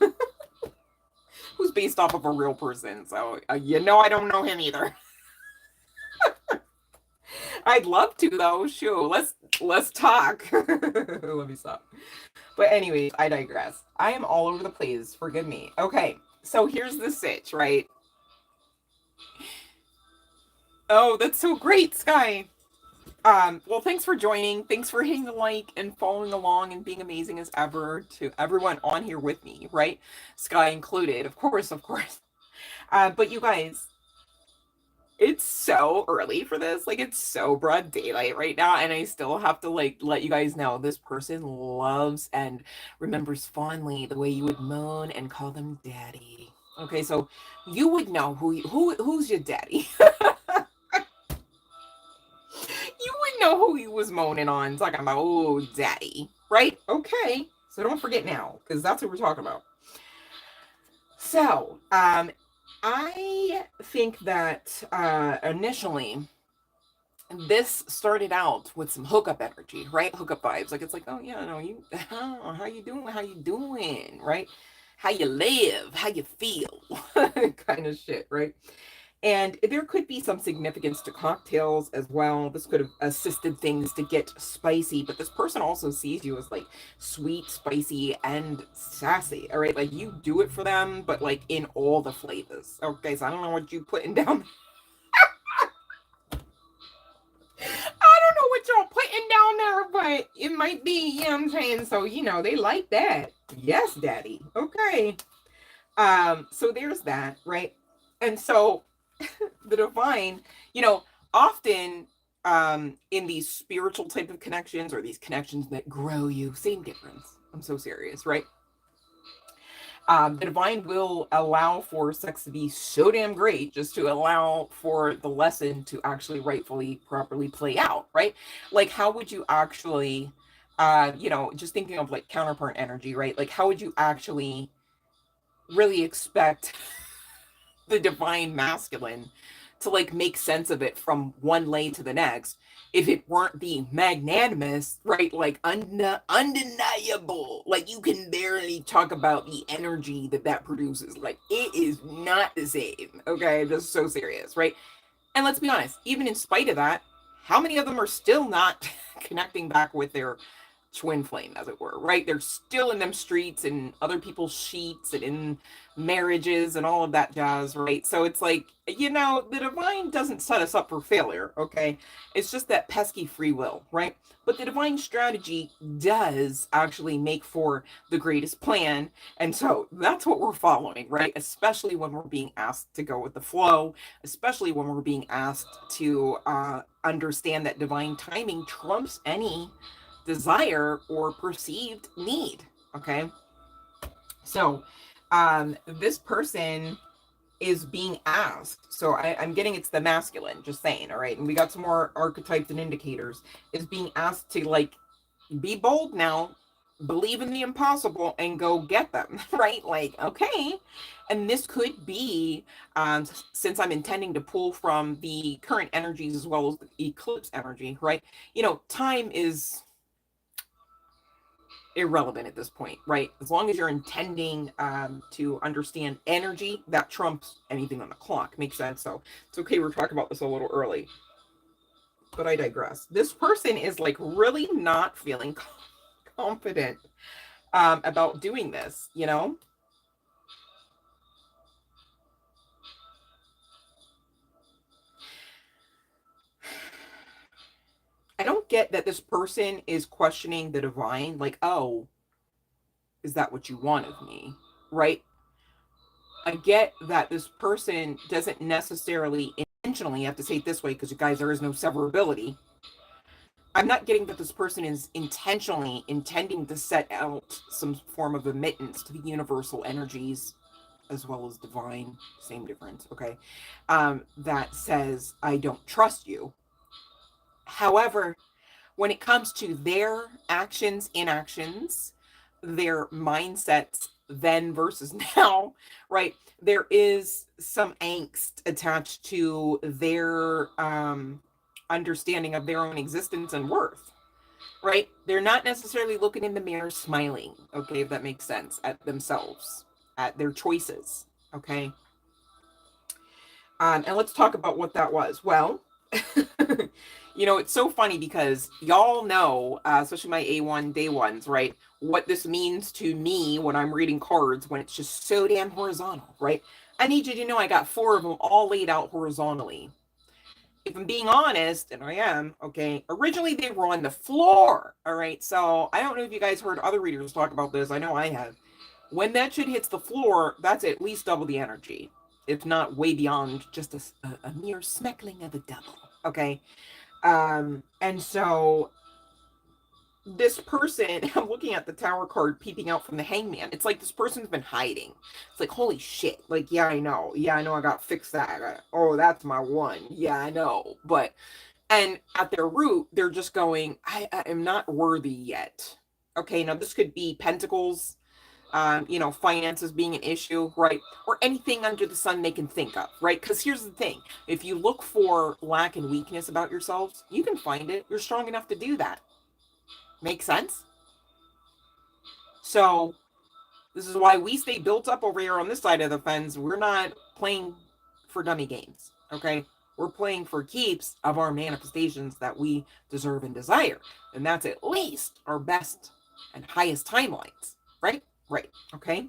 who's based off of a real person, so you know I don't know him either. I'd love to though. Shoot, let's talk. Let me stop. But anyways, I digress. I am all over the place. Forgive me. Okay, so here's the sitch, right? Oh, that's so great, Sky. Well, thanks for joining. Thanks for hitting the like and following along and being amazing as ever to everyone on here with me, right? Sky included, of course, of course. But you guys, it's so early for this. Like, it's so broad daylight right now, and I still have to, like, let you guys know this person loves and remembers fondly the way you would moan and call them daddy. Okay, so you would know who's your daddy. You would know who he was moaning on, talking about, oh, daddy, right? Okay, so don't forget now, because that's what we're talking about. So, I think that initially this started out with some hookup energy, right? Hookup vibes. Like, it's like, oh yeah, no, you, how you doing? How you doing? Right? How you live? How you feel? Kind of shit, right? And there could be some significance to cocktails as well. This could have assisted things to get spicy, but this person also sees you as like sweet, spicy, and sassy. All right, like you do it for them, but like in all the flavors. Okay, so I don't know what you putting down. might be, you know what I'm saying? So, you know, they like that. Yes, daddy. Okay. So there's that, right? And so the divine, you know, often in these spiritual type of connections or these connections that grow you, same difference. I'm so serious, right? The divine will allow for sex to be so damn great just to allow for the lesson to actually rightfully properly play out, right? Like, how would you actually, you know, just thinking of like counterpart energy, right? Like, how would you actually really expect the divine masculine to like make sense of it from one lay to the next if it weren't being magnanimous, right? Like undeniable. Like you can barely talk about the energy that that produces. Like it is not the same. Okay, just so serious, right? And let's be honest, even in spite of that, how many of them are still not connecting back with their twin flame, as it were, right? They're still in them streets and other people's sheets and in marriages and all of that jazz, right? So it's like, you know, the divine doesn't set us up for failure, okay? It's just that pesky free will, right? But the divine strategy does actually make for the greatest plan. And so that's what we're following, right? Especially when we're being asked to go with the flow, especially when we're being asked to understand that divine timing trumps any desire or perceived need. Okay. So this person is being asked. So I'm getting it's the masculine, just saying. All right. And we got some more archetypes and indicators. Is being asked to like be bold now, believe in the impossible and go get them. Right. Like, okay. And this could be, since I'm intending to pull from the current energies as well as the eclipse energy, right? You know, time is irrelevant at this point, right? As long as you're intending to understand energy, that trumps anything on the clock. Makes sense. So it's okay. We're talking about this a little early, but I digress. This person is like really not feeling confident about doing this, you know? I don't get that this person is questioning the divine, like, oh, is that what you want of me? Right? I get that this person doesn't necessarily intentionally have to say it this way because you guys, there is no severability. I'm not getting that this person is intentionally intending to set out some form of admittance to the universal energies as well as divine, same difference, okay? That says, I don't trust you. However, when it comes to their actions, inactions, their mindsets then versus now, right? There is some angst attached to their understanding of their own existence and worth, right? They're not necessarily looking in the mirror smiling, okay, if that makes sense, at themselves, at their choices, okay? And let's talk about what that was. Well, you know, it's so funny because y'all know, especially my A1 day ones, right? What this means to me when I'm reading cards when it's just so damn horizontal, right? I need you to know I got 4 of them all laid out horizontally. If I'm being honest, and I am, okay, originally they were on the floor, all right? So I don't know if you guys heard other readers talk about this. I know I have. When that shit hits the floor, that's at least double the energy, if not way beyond just a mere smeckling of a double, okay? And so this person, I'm looking at the tower card peeping out from the hangman. It's like this person's been hiding. It's like, holy shit. Like, yeah, I know. Yeah, I know I got to fix that. Oh, that's my one. Yeah, I know. But, and at their root, they're just going, I am not worthy yet. Okay, now this could be pentacles, you know, finances being an issue, right? Or anything under the sun they can think of, right? Because here's the thing. If you look for lack and weakness about yourselves, you can find it. You're strong enough to do that. Make sense? So this is why we stay built up over here on this side of the fence. We're not playing for dummy games, okay? We're playing for keeps of our manifestations that we deserve and desire. And that's at least our best and highest timelines, right? Right, okay?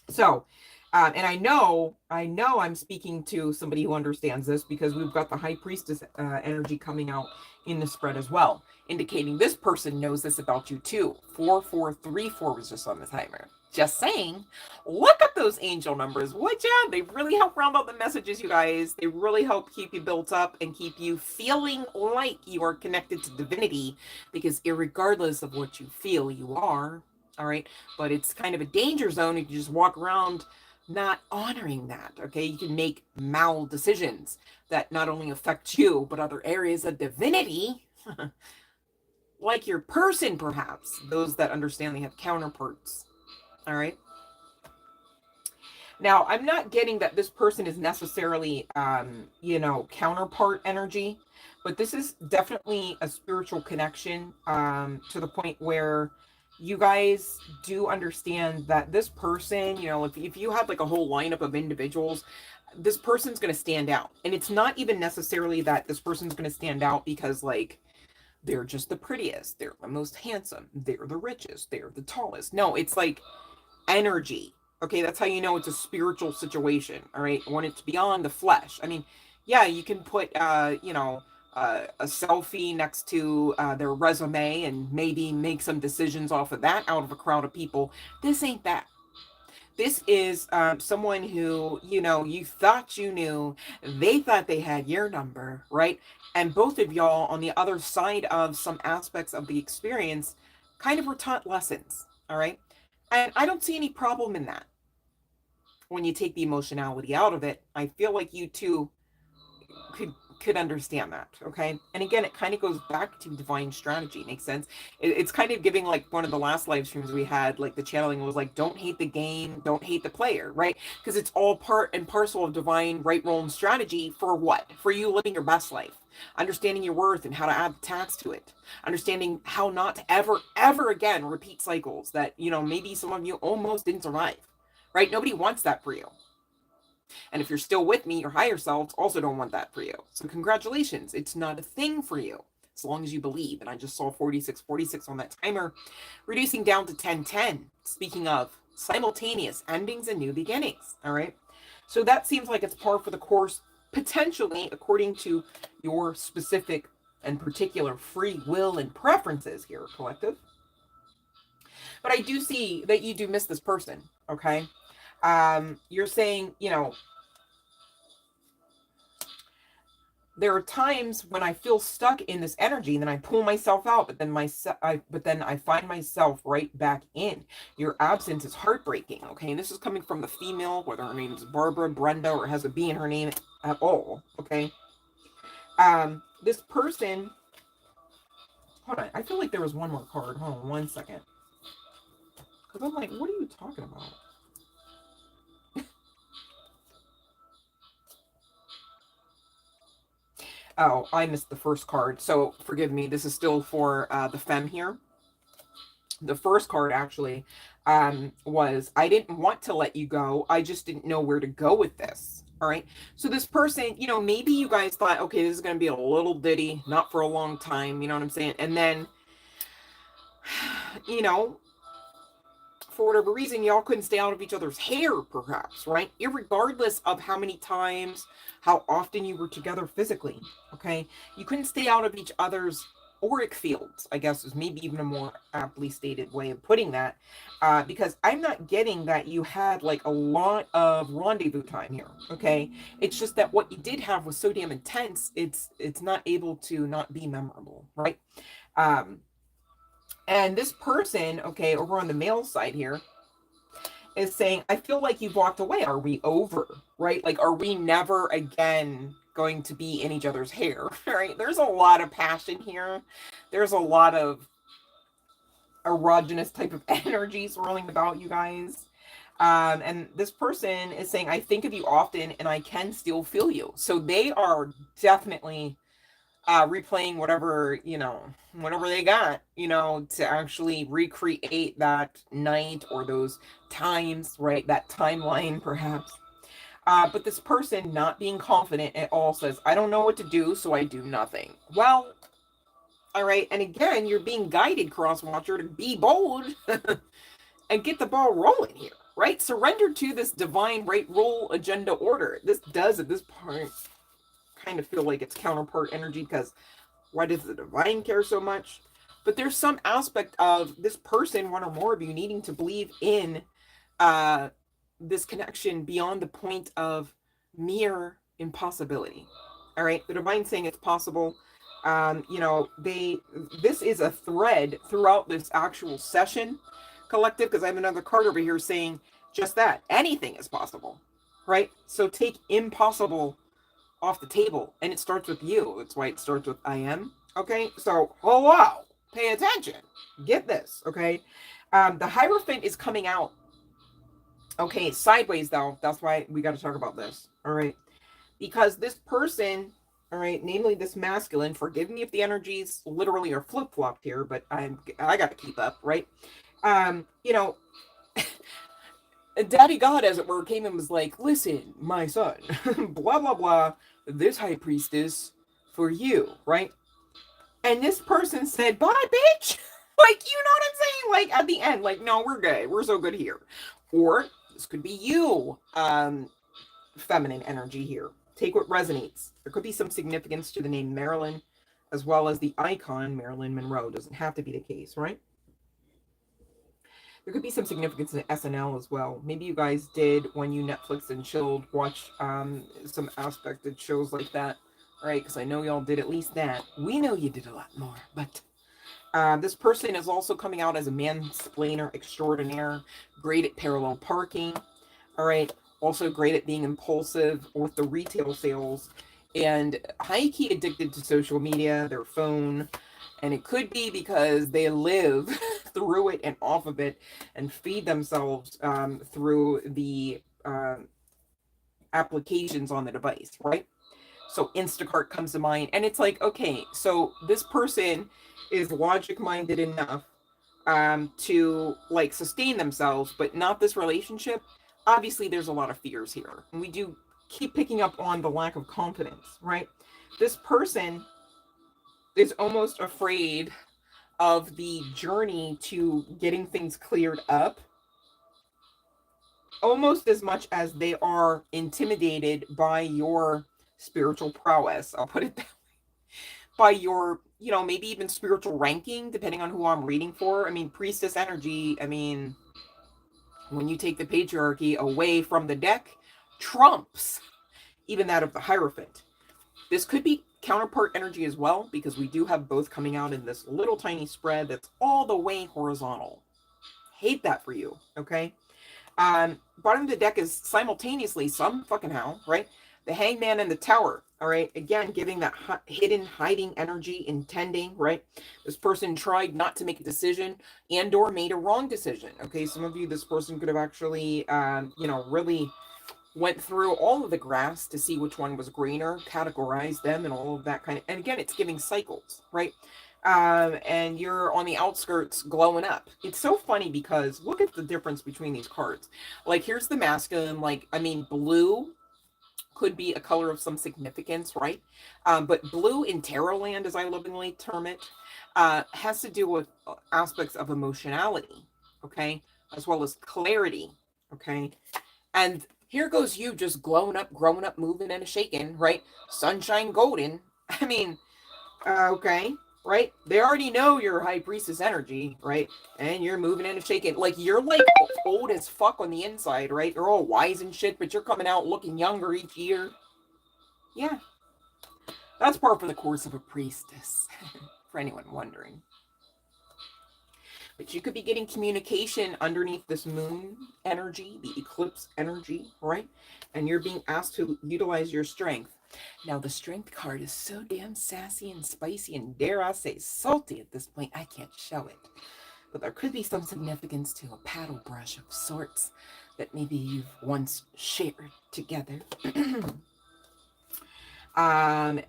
So And I know I'm speaking to somebody who understands this, because we've got the High Priestess energy coming out in the spread as well, indicating this person knows this about you too. 4434 was just on the timer. Just saying, look up those angel numbers, would ya? They really help round out the messages, you guys. They really help keep you built up and keep you feeling like you are connected to divinity, because irregardless of what you feel, you are. All right, but it's kind of a danger zone if you just walk around not honoring that. Okay, you can make mal decisions that not only affect you but other areas of divinity, like your person, perhaps those that understand they have counterparts. All right, now I'm not getting that this person is necessarily counterpart energy, but this is definitely a spiritual connection, to the point where you guys do understand that this person, if you had like a whole lineup of individuals, this person's going to stand out. And it's not even necessarily that this person's going to stand out because like they're just the prettiest, they're the most handsome, they're the richest, they're the tallest. No, it's like energy. Okay, that's how you know it's a spiritual situation. All right, when it's beyond the flesh. I mean, yeah, you can put a selfie next to their resume and maybe make some decisions off of that out of a crowd of people. This ain't that. This is someone who, you thought you knew, they thought they had your number, right? And both of y'all on the other side of some aspects of the experience kind of were taught lessons, all right? And I don't see any problem in that. When you take the emotionality out of it, I feel like you two could understand that. Okay, and again, it kind of goes back to divine strategy. Makes sense. It's kind of giving like one of the last live streams we had, like the channeling was like, don't hate the game, don't hate the player, right? Because it's all part and parcel of divine right, role, and strategy. For what? For you living your best life, understanding your worth and how to add tax to it, understanding how not to ever again repeat cycles that maybe some of you almost didn't survive, right? Nobody wants that for you. And if you're still with me, your higher selves also don't want that for you. So congratulations, it's not a thing for you, as long as you believe. And I just saw 4646 on that timer, reducing down to 1010. Speaking of simultaneous endings and new beginnings, all right? So that seems like it's par for the course, potentially, according to your specific and particular free will and preferences here, collective. But I do see that you do miss this person, okay? You're saying, there are times when I feel stuck in this energy, and then I pull myself out, but then I find myself right back in. Your absence is heartbreaking, okay? And this is coming from the female, whether her name is Barbara, Brenda, or has a B in her name at all, okay? This person, hold on, I feel like there was one more card. Hold on one second. Because I'm like, what are you talking about? Oh, I missed the first card, so forgive me. This is still for the femme here. The first card actually was, I didn't want to let you go. I just didn't know where to go with this. All right. So this person, maybe you guys thought, okay, this is going to be a little ditty, not for a long time. You know what I'm saying? And then, for whatever reason, y'all couldn't stay out of each other's hair, perhaps, right? Irregardless of how many times, how often you were together physically, okay? You couldn't stay out of each other's auric fields, I guess is maybe even a more aptly stated way of putting that, because I'm not getting that you had like a lot of rendezvous time here, okay? It's just that what you did have was so damn intense, it's not able to not be memorable, right? And this person, okay, over on the male side here, is saying, I feel like you've walked away. Are we over? Right? Like, are we never again going to be in each other's hair? Right? There's a lot of passion here. There's a lot of erogenous type of energy swirling about you guys. And this person is saying, I think of you often and I can still feel you. So they are definitely replaying whatever they got, to actually recreate that night or those times, right? That timeline, perhaps. But this person not being confident at all says, I don't know what to do, so I do nothing. Well, all right. And again, you're being guided, Crosswatcher, to be bold and get the ball rolling here. right? Surrender to this divine right rule agenda order. This does at this point kind of feel like it's counterpart energy, because why does the divine care so much? But there's some aspect of this person, one or more of you, needing to believe in uh, this connection beyond the point of mere impossibility. All right, the divine saying it's possible. You know, this is a thread throughout this actual session, collective, because I have another card over here saying just that anything is possible, right? So take impossible off the table, and it starts with you. That's why it starts with I am. Okay, so hello, pay attention, get this. Okay, the Hierophant is coming out. Okay, sideways though. That's why we got to talk about this. All right, because this person, all right, namely this masculine. Forgive me if the energies literally are flip flopped here, but I got to keep up, right? You know, Daddy God, as it were, came and was like, "Listen, my son, blah blah blah. This high priestess for you, right?" And this person said, "Bye, bitch." Like, you know what I'm saying? Like, at the end, like, no, we're good. We're so good here. Or this could be you, feminine energy here. Take what resonates. There could be some significance to the name Marilyn, as well as the icon Marilyn Monroe. Doesn't have to be the case, right? There could be some significance in SNL as well. Maybe you guys did, when you Netflix and chilled, watch some aspected shows like that, right? Because I know y'all did at least that. We know you did a lot more, but this person is also coming out as a mansplainer extraordinaire, great at parallel parking, all right? Also great at being impulsive with the retail sales, and high-key addicted to social media, their phone, and it could be because they live through it and off of it and feed themselves through the applications on the device, right? So Instacart comes to mind, and it's like, okay, so this person is logic-minded enough to like sustain themselves, but not this relationship. Obviously, there's a lot of fears here, and we do keep picking up on the lack of confidence, right? This person is almost afraid of the journey to getting things cleared up, almost as much as they are intimidated by your spiritual prowess. I'll put it that way. By your, you know, maybe even spiritual ranking, depending on who I'm reading for. I mean, priestess energy, I mean, when you take the patriarchy away from the deck, trumps even that of the Hierophant. This could be counterpart energy as well, because we do have both coming out in this little tiny spread that's all the way horizontal. Hate that for you, okay? Bottom of the deck is simultaneously, some fucking how, right? The Hangman and the Tower, all right? Again, giving that hidden, hiding energy, intending, right? This person tried not to make a decision and or made a wrong decision, okay? Some of you, this person could have actually, you know, really went through all of the graphs to see which one was greener, categorized them and all of that kind of, and again, it's giving cycles, right? And you're on the outskirts glowing up. It's so funny because look at the difference between these cards. Like, here's the masculine, like, I mean, blue could be a color of some significance, right? But blue in tarot land, as I lovingly term it, has to do with aspects of emotionality, okay? As well as clarity, okay? And here goes you just glowing up, growing up, moving and a shaking, right? Sunshine golden. I mean, okay, right? They already know your high priestess energy, right? And you're moving and shaking. Like, you're like old as fuck on the inside, right? You're all wise and shit, but you're coming out looking younger each year. Yeah. That's par for the course of a priestess, for anyone wondering. But you could be getting communication underneath this moon energy, the eclipse energy, right? And you're being asked to utilize your strength. Now, the strength card is so damn sassy and spicy and, dare I say, salty at this point, I can't show it. But there could be some significance to a paddle brush of sorts that maybe you've once shared together.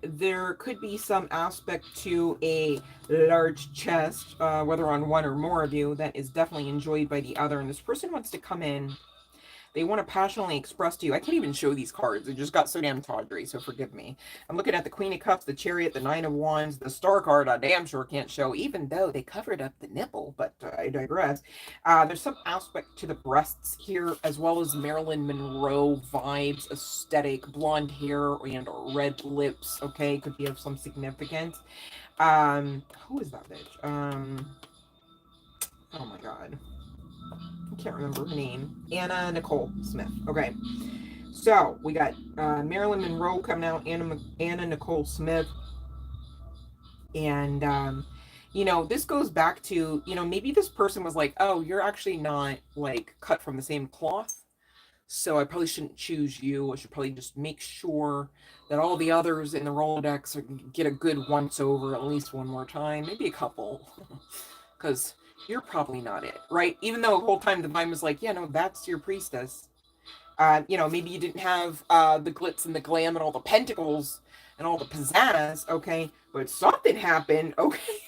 There could be some aspect to a large chest, whether on one or more of you, that is definitely enjoyed by the other. And this person wants to come in They want to passionately express to you. I can't even show these cards. It just got so damn tawdry, so forgive me. I'm looking at the Queen of Cups, the Chariot, the Nine of Wands, the Star card I damn sure can't show, even though they covered up the nipple, but I digress. There's some aspect to the breasts here, as well as Marilyn Monroe vibes, aesthetic, blonde hair, and red lips, okay? Could be of some significance. Who is that bitch? Oh my god. I can't remember her name. Anna Nicole Smith. Okay. So, we got Marilyn Monroe coming out, Anna Nicole Smith. And, you know, this goes back to, you know, maybe this person was like, oh, you're actually not, like, cut from the same cloth. So I probably shouldn't choose you. I should probably just make sure that all the others in the Rolodex get a good once over at least one more time. Maybe a couple. Because you're probably not it, right? Even though the whole time the Divine was like, yeah, no, that's your priestess. You know, maybe you didn't have the glitz and the glam and all the pentacles and all the pizzazz, okay? But something happened, okay?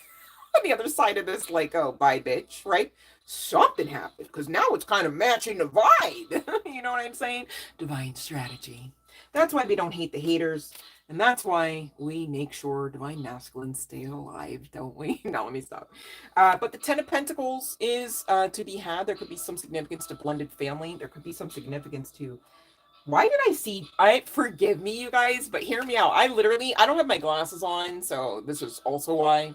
On the other side of this, like, oh, bye, bitch, right? Something happened, because now it's kind of matching the vibe. You know what I'm saying? Divine strategy. That's why we don't hate the haters. And that's why we make sure Divine Masculines stay alive, don't we? No, let me stop. But the Ten of Pentacles is to be had. There could be some significance to blended family. There could be some significance to... Why did I see... forgive me, you guys, but hear me out. I don't have my glasses on, so this is also why.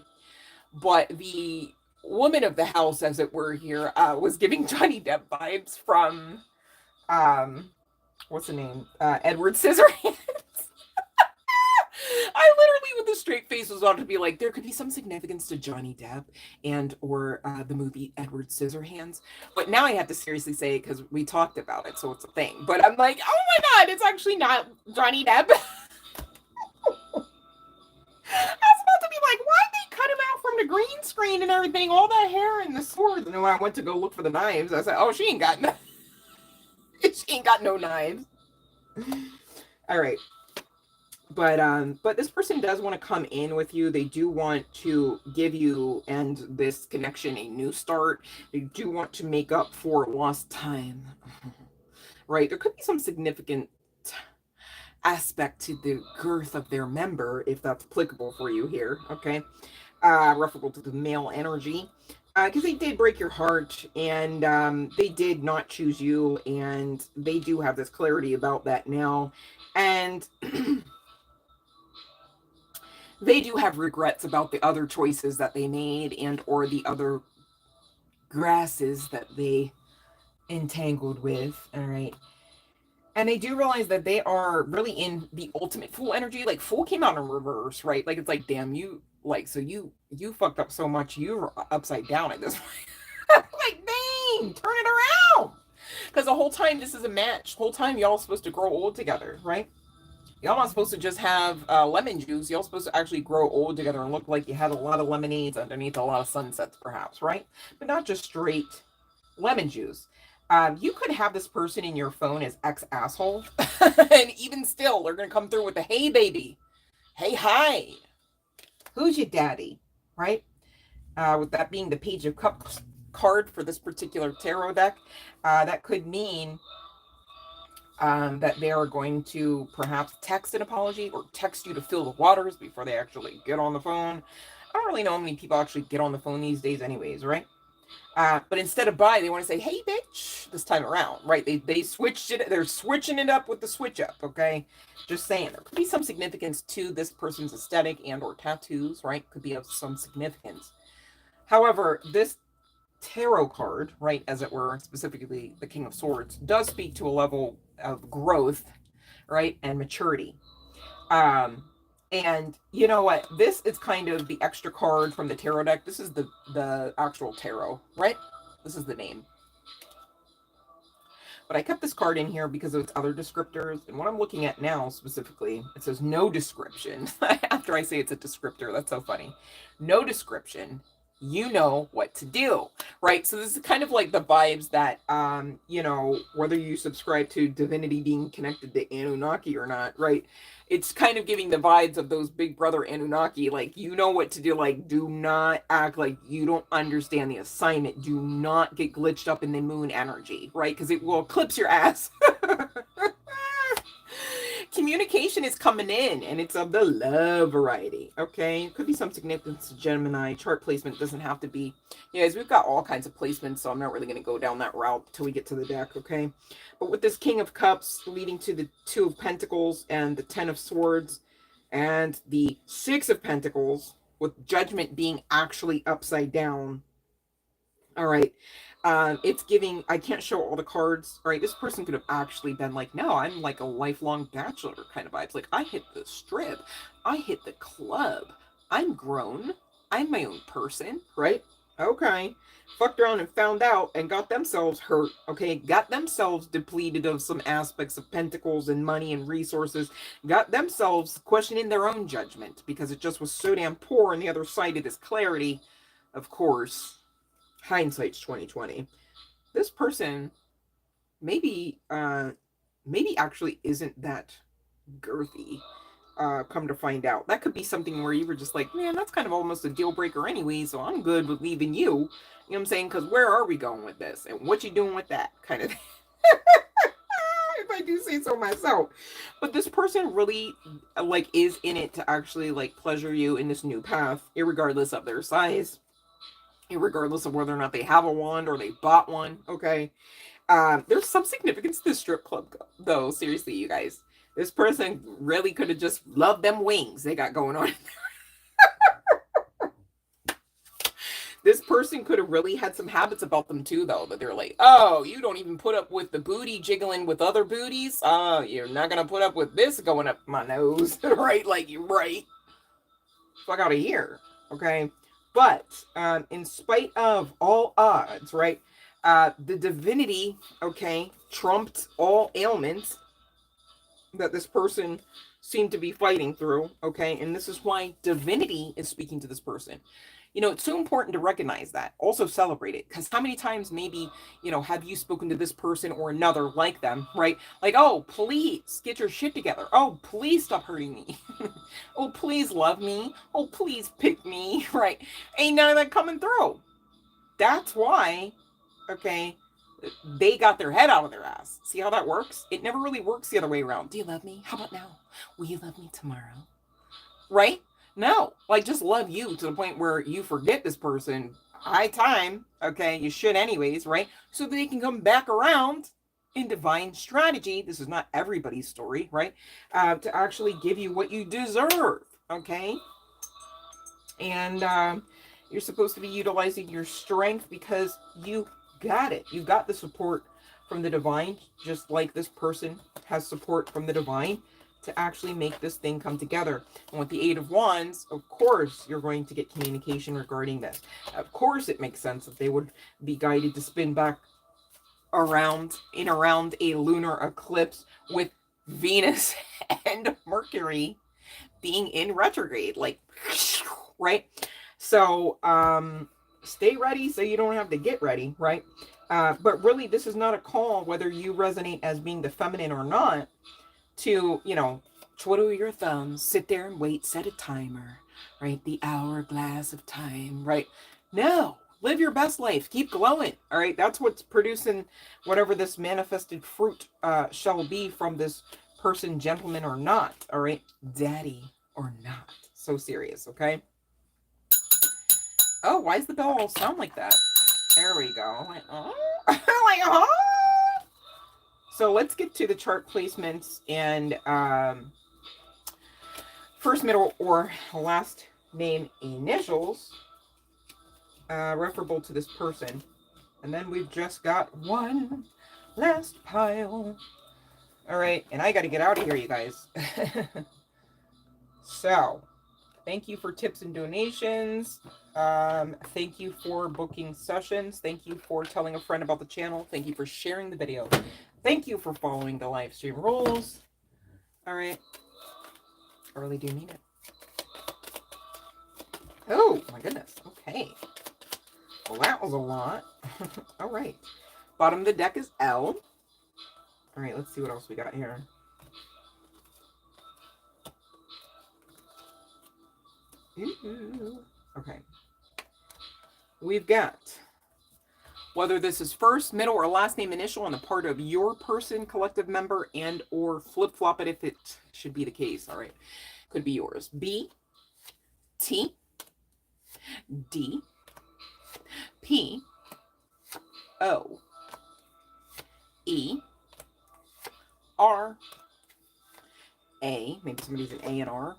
But the woman of the house, as it were here, was giving Johnny Depp vibes from... what's the name? Edward Scissorhands. I literally, with a straight face, was about to be like, there could be some significance to Johnny Depp and or the movie Edward Scissorhands. But now I have to seriously say it because we talked about it, so it's a thing. But I'm like, oh my god, it's actually not Johnny Depp. I was about to be like, why'd they cut him out from the green screen and everything? All that hair and the swords. And then when I went to go look for the knives, I said, oh, she ain't got no, she ain't got no knives. All right. But this person does want to come in with you. They do want to give you and this connection a new start. They do want to make up for lost time. Right? There could be some significant aspect to the girth of their member, if that's applicable for you here. Okay? Referable to the male energy. Because they did break your heart, and they did not choose you, and they do have this clarity about that now. And... they do have regrets about the other choices that they made and or the other grasses that they entangled with. All right. And they do realize that they are really in the ultimate Fool energy. Like, Fool came out in reverse, right? Like, it's like, damn, you, like, so you fucked up so much, you're upside down at this point. Like, dang, turn it around. Because the whole time this is a match. The whole time y'all supposed to grow old together, right? Y'all not supposed to just have lemon juice. Y'all supposed to actually grow old together and look like you had a lot of lemonades underneath a lot of sunsets, perhaps, right? But not just straight lemon juice. You could have this person in your phone as ex-asshole. And even still, they're going to come through with the, hey, baby. Hey, hi. Who's your daddy? Right? With that being the Page of Cups card for this particular tarot deck, that could mean... that they are going to perhaps text an apology or text you to fill the waters before they actually get on the phone. I don't really know how many people actually get on the phone these days anyways, right? But instead of bye, they want to say, hey, bitch, this time around, right? They switched it. They're switching it up with the switch up, okay? Just saying. There could be some significance to this person's aesthetic and or tattoos, right? Could be of some significance. However, this tarot card, right, as it were, specifically the King of Swords, does speak to a level of growth, right, and maturity. And you know what? This is kind of the extra card from the tarot deck. This is the actual tarot, right? This is the name. But I kept this card in here because of its other descriptors. And what I'm looking at now specifically, it says no description. After I say it's a descriptor, that's so funny. No description, you know what to do, right? So this is kind of like the vibes that, you know, whether you subscribe to divinity being connected to Anunnaki or not, right? It's kind of giving the vibes of those big brother Anunnaki, like, you know what to do, like, do not act like you don't understand the assignment. Do not get glitched up in the moon energy, right? Because it will eclipse your ass. Communication is coming in, and it's of the love variety, okay? It could be some significance to Gemini. Chart placement doesn't have to be. You guys, we've got all kinds of placements, so I'm not really going to go down that route till we get to the deck, okay? But with this King of Cups leading to the Two of Pentacles and the Ten of Swords and the Six of Pentacles, with Judgment being actually upside down, all right, it's giving, I can't show all the cards, right? This person could have actually been like, no, I'm like a lifelong bachelor kind of vibes. Like, I hit the strip, I hit the club, I'm grown, I'm my own person, right? Okay. Fucked around and found out and got themselves hurt, okay? Got themselves depleted of some aspects of pentacles and money and resources. Got themselves questioning their own judgment because it just was so damn poor on the other side of this clarity, of course. Hindsight's 2020. This person maybe actually isn't that girthy. Come to find out, that could be something where you were just like, man, that's kind of almost a deal breaker anyway, so I'm good with leaving you. You know what I'm saying? Because where are we going with this? And what you doing with that kind of thing? If I do say so myself. But this person really, like, is in it to actually, like, pleasure you in this new path, irregardless of their size, regardless of whether or not they have a wand or they bought one, okay? There's some significance to the strip club, though. Seriously, you guys. This person really could have just loved them wings they got going on. This person could have really had some habits about them, too, though. That they're like, oh, you don't even put up with the booty jiggling with other booties? Oh, you're not going to put up with this going up my nose, right? Like, you're right. Fuck out of here, okay? But in spite of all odds, right, the divinity, okay, trumped all ailments that this person seemed to be fighting through, okay? And this is why divinity is speaking to this person. You know, it's so important to recognize that. Also celebrate it. Because how many times maybe, you know, have you spoken to this person or another like them, right? Like, oh, please get your shit together. Oh, please stop hurting me. Oh, please love me. Oh, please pick me, right? Ain't none of that coming through. That's why, okay, they got their head out of their ass. See how that works? It never really works the other way around. Do you love me? How about now? Will you love me tomorrow? Right? No, like, just love you to the point where you forget this person. High time, okay, you should anyways, right? So that they can come back around in divine strategy. This is not everybody's story, right? To actually give you what you deserve, okay? And you're supposed to be utilizing your strength because you got it. You got the support from the divine, just like this person has support from the divine to actually make this thing come together. And with the Eight of Wands, of course, you're going to get communication regarding this. Of course, it makes sense that they would be guided to spin back around a lunar eclipse with Venus and Mercury being in retrograde, like, right? So, stay ready so you don't have to get ready, right? But really, this is not a call, whether you resonate as being the feminine or not, to, you know, twiddle your thumbs, sit there and wait, set a timer, right? The hourglass of time, right? No, live your best life. Keep glowing, all right? That's what's producing whatever this manifested fruit shall be from this person, gentleman or not, all right? Daddy or not. So serious, okay? Oh, why does the bell all sound like that? There we go. Like, oh. Like, oh. So let's get to the chart placements and first, middle, or last name initials referable to this person. And then we've just got one last pile. All right, and I got to get out of here, you guys. So, thank you for tips and donations. Thank you for booking sessions. Thank you for telling a friend about the channel. Thank you for sharing the video. Thank you for following the live stream rules. All right. I really do need it. Oh, my goodness. Okay. Well, that was a lot. All right. Bottom of the deck is L. All right, let's see what else we got here. Ooh. Okay. We've got whether this is first, middle, or last name initial on the part of your person, collective member, and or flip-flop it if it should be the case. All right. Could be yours. B, T, D, P, O, E, R, A. Maybe somebody's an A and R.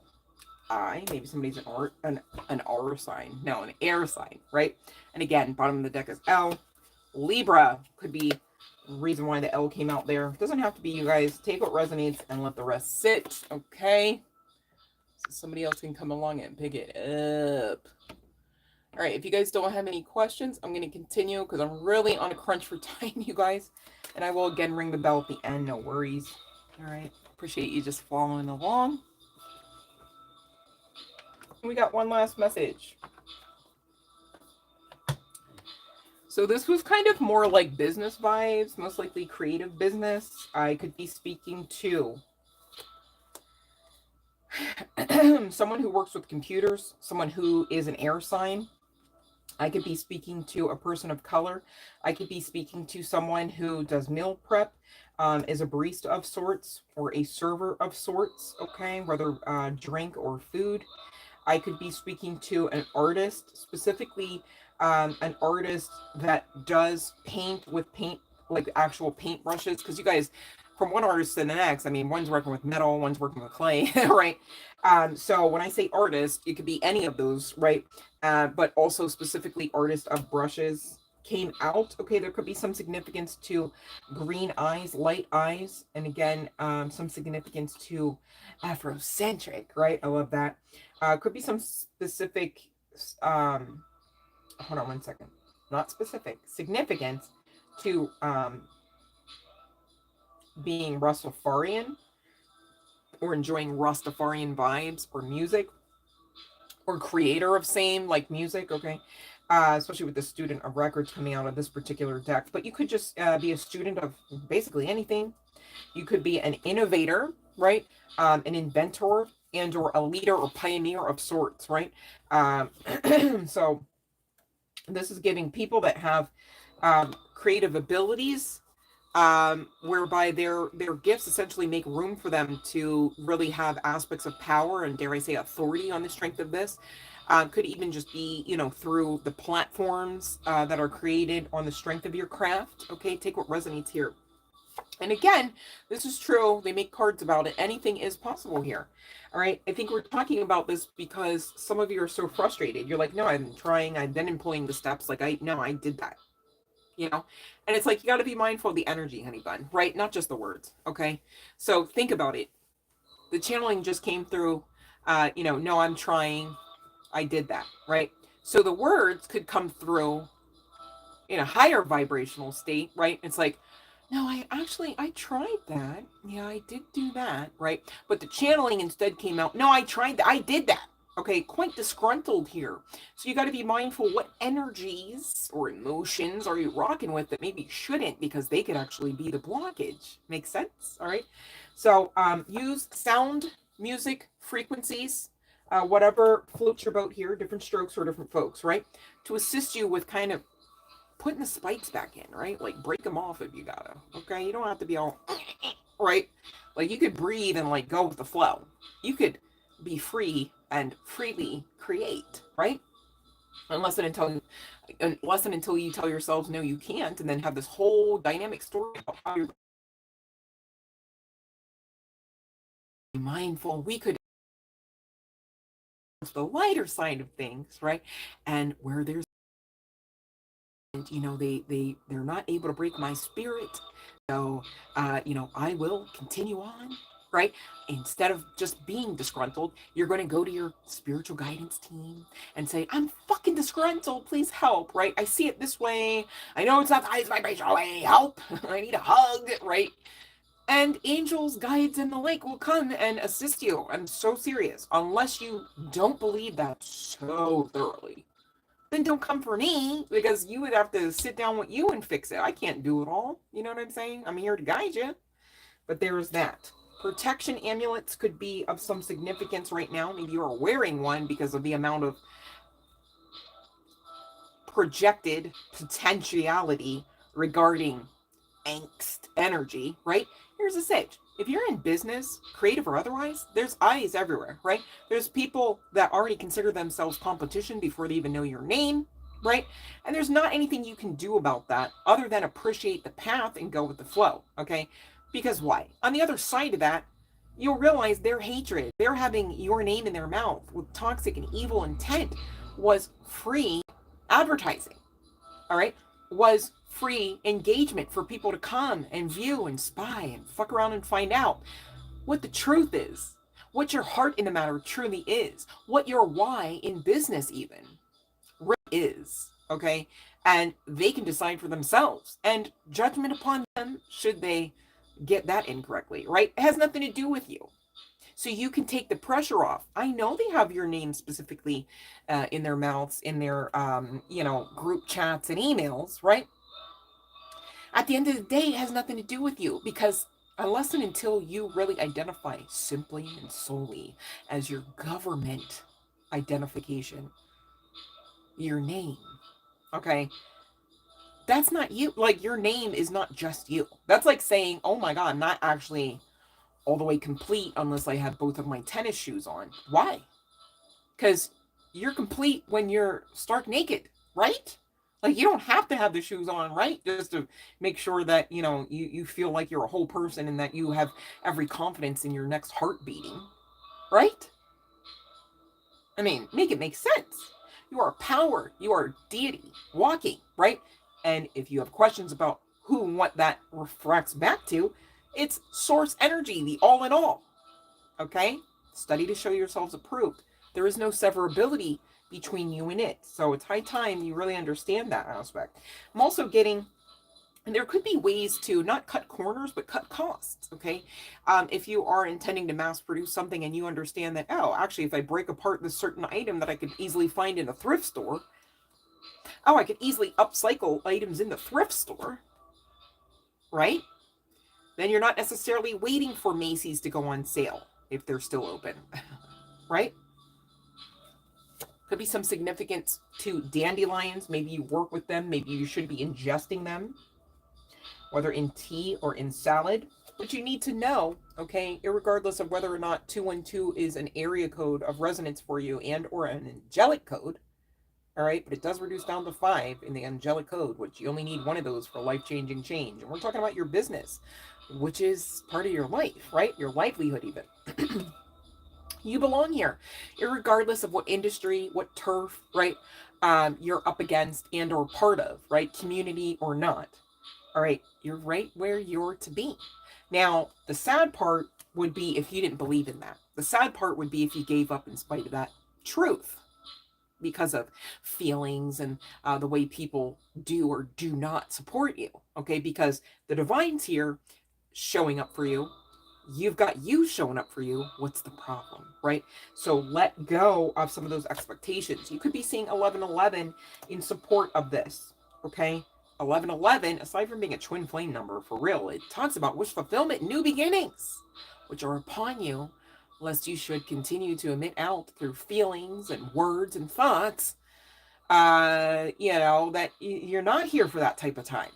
I. Maybe somebody's an R sign. No, an air sign, right? And again, bottom of the deck is L. Libra could be the reason why the L came out there. Doesn't have to be, you guys. Take what resonates and let the rest sit, okay? So somebody else can come along and pick it up. All right, if you guys don't have any questions, I'm going to continue because I'm really on a crunch for time, you guys. And I will again ring the bell at the end, no worries. All right, appreciate you just following along. We got one last message. So this was kind of more like business vibes, most likely creative business. I could be speaking to someone who works with computers, someone who is an air sign. I could be speaking to a person of color. I could be speaking to someone who does meal prep, is a barista of sorts, or a server of sorts, okay, whether drink or food. I could be speaking to an artist, specifically an artist that does paint with paint, like actual paint brushes, because you guys, from one artist to the next, I mean, one's working with metal, one's working with clay, right? So when I say artist, it could be any of those, right? But also specifically artist of brushes came out. Okay, there could be some significance to green eyes, light eyes, and again, some significance to Afrocentric, right? I love that. Could be some specific, hold on one second, not specific, significance to being Rastafarian or enjoying Rastafarian vibes or music or creator of same like music, okay? Especially with the student of records coming out of this particular deck. But you could just be a student of basically anything. You could be an innovator, right? An inventor and or a leader or pioneer of sorts, right? So this is giving people that have creative abilities, whereby their gifts essentially make room for them to really have aspects of power and, dare I say, authority on the strength of this. Could even just be, you know, through the platforms that are created on the strength of your craft. Okay, take what resonates here. And again, this is true. They make cards about it. Anything is possible here. All right. I think we're talking about this because some of you are so frustrated. You're like, no, I've been trying. I've been employing the steps. Like, I did that. You know, and it's like, you got to be mindful of the energy, honey bun, right? Not just the words. Okay. So think about it. The channeling just came through, you know, no, I'm trying. I did that. Right. So the words could come through in a higher vibrational state, right? It's like, no, I tried that. Yeah, I did do that, right? But the channeling instead came out, no, I tried that. I did that. Okay, quite disgruntled here. So you got to be mindful what energies or emotions are you rocking with that maybe shouldn't, because they could actually be the blockage. Make sense? All right. So use sound, music, frequencies, whatever floats your boat here, different strokes for different folks, right? To assist you with kind of putting the spikes back in, right? Like, break them off if you gotta, okay? You don't have to be all, right? Like, you could breathe and, like, go with the flow. You could be free and freely create, right? Unless and until you tell yourselves, no, you can't, and then have this whole dynamic story about how you're mindful. We could the lighter side of things, right? And where there's, you know, they're not able to break my spirit, so you know, I will continue on, right? Instead of just being disgruntled, you're going to go to your spiritual guidance team and say, I'm fucking disgruntled, please help, right? I see it this way, I know it's not the highest vibrational way, help. I need a hug, right? And angels, guides, and the like will come and assist you. I'm so serious. Unless you don't believe that so thoroughly, then don't come for me, because you would have to sit down with you and fix it. I can't do it all. You know what I'm saying? I'm here to guide you. But there's that. Protection amulets could be of some significance right now. Maybe you are wearing one because of the amount of projected potentiality regarding angst energy, right? Here's a sage. If you're in business, creative or otherwise, there's eyes everywhere, right? There's people that already consider themselves competition before they even know your name, right? And there's not anything you can do about that other than appreciate the path and go with the flow, okay? Because why? On the other side of that, you'll realize their hatred, they're having your name in their mouth with toxic and evil intent, was free advertising, all right? Was free engagement for people to come and view and spy and fuck around and find out what the truth is, what your heart in the matter truly is, what your why in business even really is, okay? And they can decide for themselves, and judgment upon them should they get that incorrectly, right? It has nothing to do with you. So you can take the pressure off. I know they have your name specifically in their mouths, in their, group chats and emails, right? At the end of the day, it has nothing to do with you, because unless and until you really identify simply and solely as your government identification, your name, okay, that's not you. Like, your name is not just you. That's like saying, oh my God, I'm not actually all the way complete unless I have both of my tennis shoes on. Why? Because you're complete when you're stark naked, right? Like, you don't have to have the shoes on, right? Just to make sure that, you feel like you're a whole person and that you have every confidence in your next heart beating, right? I mean, make it make sense. You are power. You are deity walking, right? And if you have questions about who and what that reflects back to, it's source energy, the all in all. Okay? Study to show yourselves approved. There is no severability between you and it. So it's high time you really understand that aspect. I'm also getting, and there could be ways to not cut corners, but cut costs, okay? If you are intending to mass produce something and you understand that, oh, actually, if I break apart this certain item that I could easily find in a thrift store, oh, I could easily upcycle items in the thrift store, right? Then you're not necessarily waiting for Macy's to go on sale if they're still open, right? Could be some significance to dandelions. Maybe you work with them. Maybe you should be ingesting them, whether in tea or in salad. But you need to know, okay, irregardless of whether or not 212 is an area code of resonance for you and or an angelic code, all right, but it does reduce down to 5 in the angelic code, which you only need one of those for life-changing change. And we're talking about your business, which is part of your life, right? Your livelihood even. You belong here, irregardless of what industry, what turf, right, you're up against and or part of, right, community or not. All right, you're right where you're to be. Now, the sad part would be if you didn't believe in that. The sad part would be if you gave up in spite of that truth, because of feelings and the way people do or do not support you, okay? Because the divine's here showing up for you. You've got you showing up for you. What's the problem, right? So let go of some of those expectations. You could be seeing 1111 in support of this, okay? 1111, aside from being a twin flame number, for real, it talks about wish fulfillment, new beginnings, which are upon you, lest you should continue to emit out through feelings and words and thoughts, that you're not here for that type of time.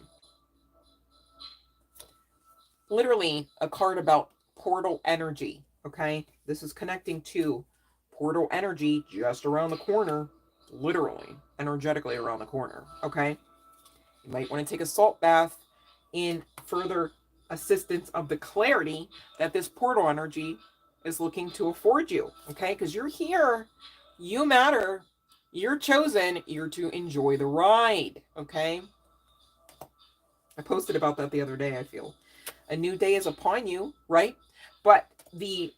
Literally, a card about portal energy, okay? This is connecting to portal energy just around the corner, literally, energetically around the corner, okay? You might want to take a salt bath in further assistance of the clarity that this portal energy is looking to afford you, okay? Because you're here, you matter, you're chosen, you're to enjoy the ride, okay? I posted about that the other day, I feel. A new day is upon you, right? But the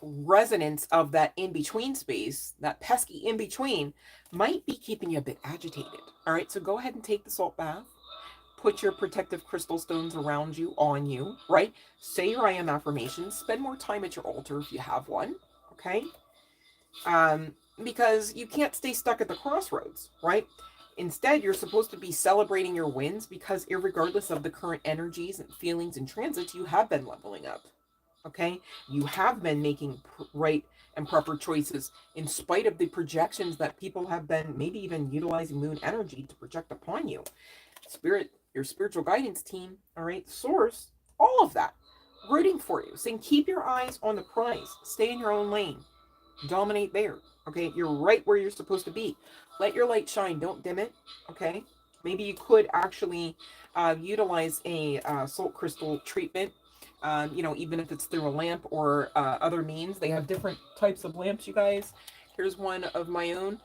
resonance of that in-between space, that pesky in-between, might be keeping you a bit agitated, all right? So go ahead and take the salt bath. Put your protective crystal stones around you, on you, right? Say your I am affirmations. Spend more time at your altar if you have one, okay? because you can't stay stuck at the crossroads, right? Instead, you're supposed to be celebrating your wins, because irregardless of the current energies and feelings and transits, you have been leveling up. Okay? You have been making right and proper choices in spite of the projections that people have been maybe even utilizing moon energy to project upon you. Spirit, your spiritual guidance team, all right, source, all of that, rooting for you, saying keep your eyes on the prize, stay in your own lane, dominate there. Okay, you're right where you're supposed to be. Let your light shine, don't dim it. Okay, maybe you could actually utilize a salt crystal treatment, you know, even if it's through a lamp or other means. They have different types of lamps, you guys. Here's one of my own.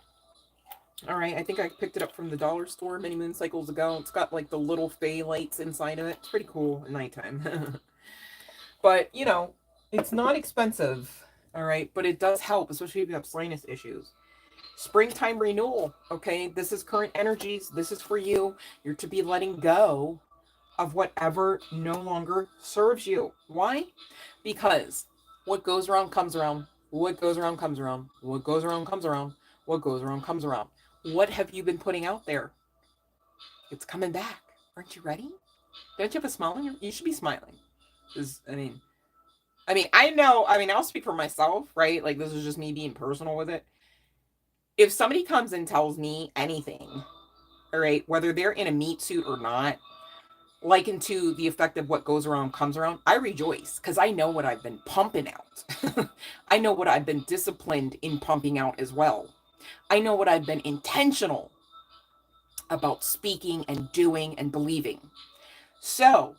All right, I think I picked it up from the dollar store many moon cycles ago. It's got like the little fey lights inside of it. It's pretty cool at nighttime. But, you know, it's not expensive, all right? But it does help, especially if you have sinus issues. Springtime renewal, okay? This is current energies. This is for you. You're to be letting go of whatever no longer serves you. Why? Because what goes around comes around. What goes around comes around. What goes around comes around. What goes around comes around. What have you been putting out there? It's coming back. Aren't you ready? Don't you have a smile on your... You should be smiling. I mean, I know, I'll speak for myself, right? Like, this is just me being personal with it. If somebody comes and tells me anything, all right, whether they're in a meat suit or not, likened to the effect of what goes around comes around, I rejoice, because I know what I've been pumping out. I know what I've been disciplined in pumping out as well. I know what I've been intentional about speaking and doing and believing. So,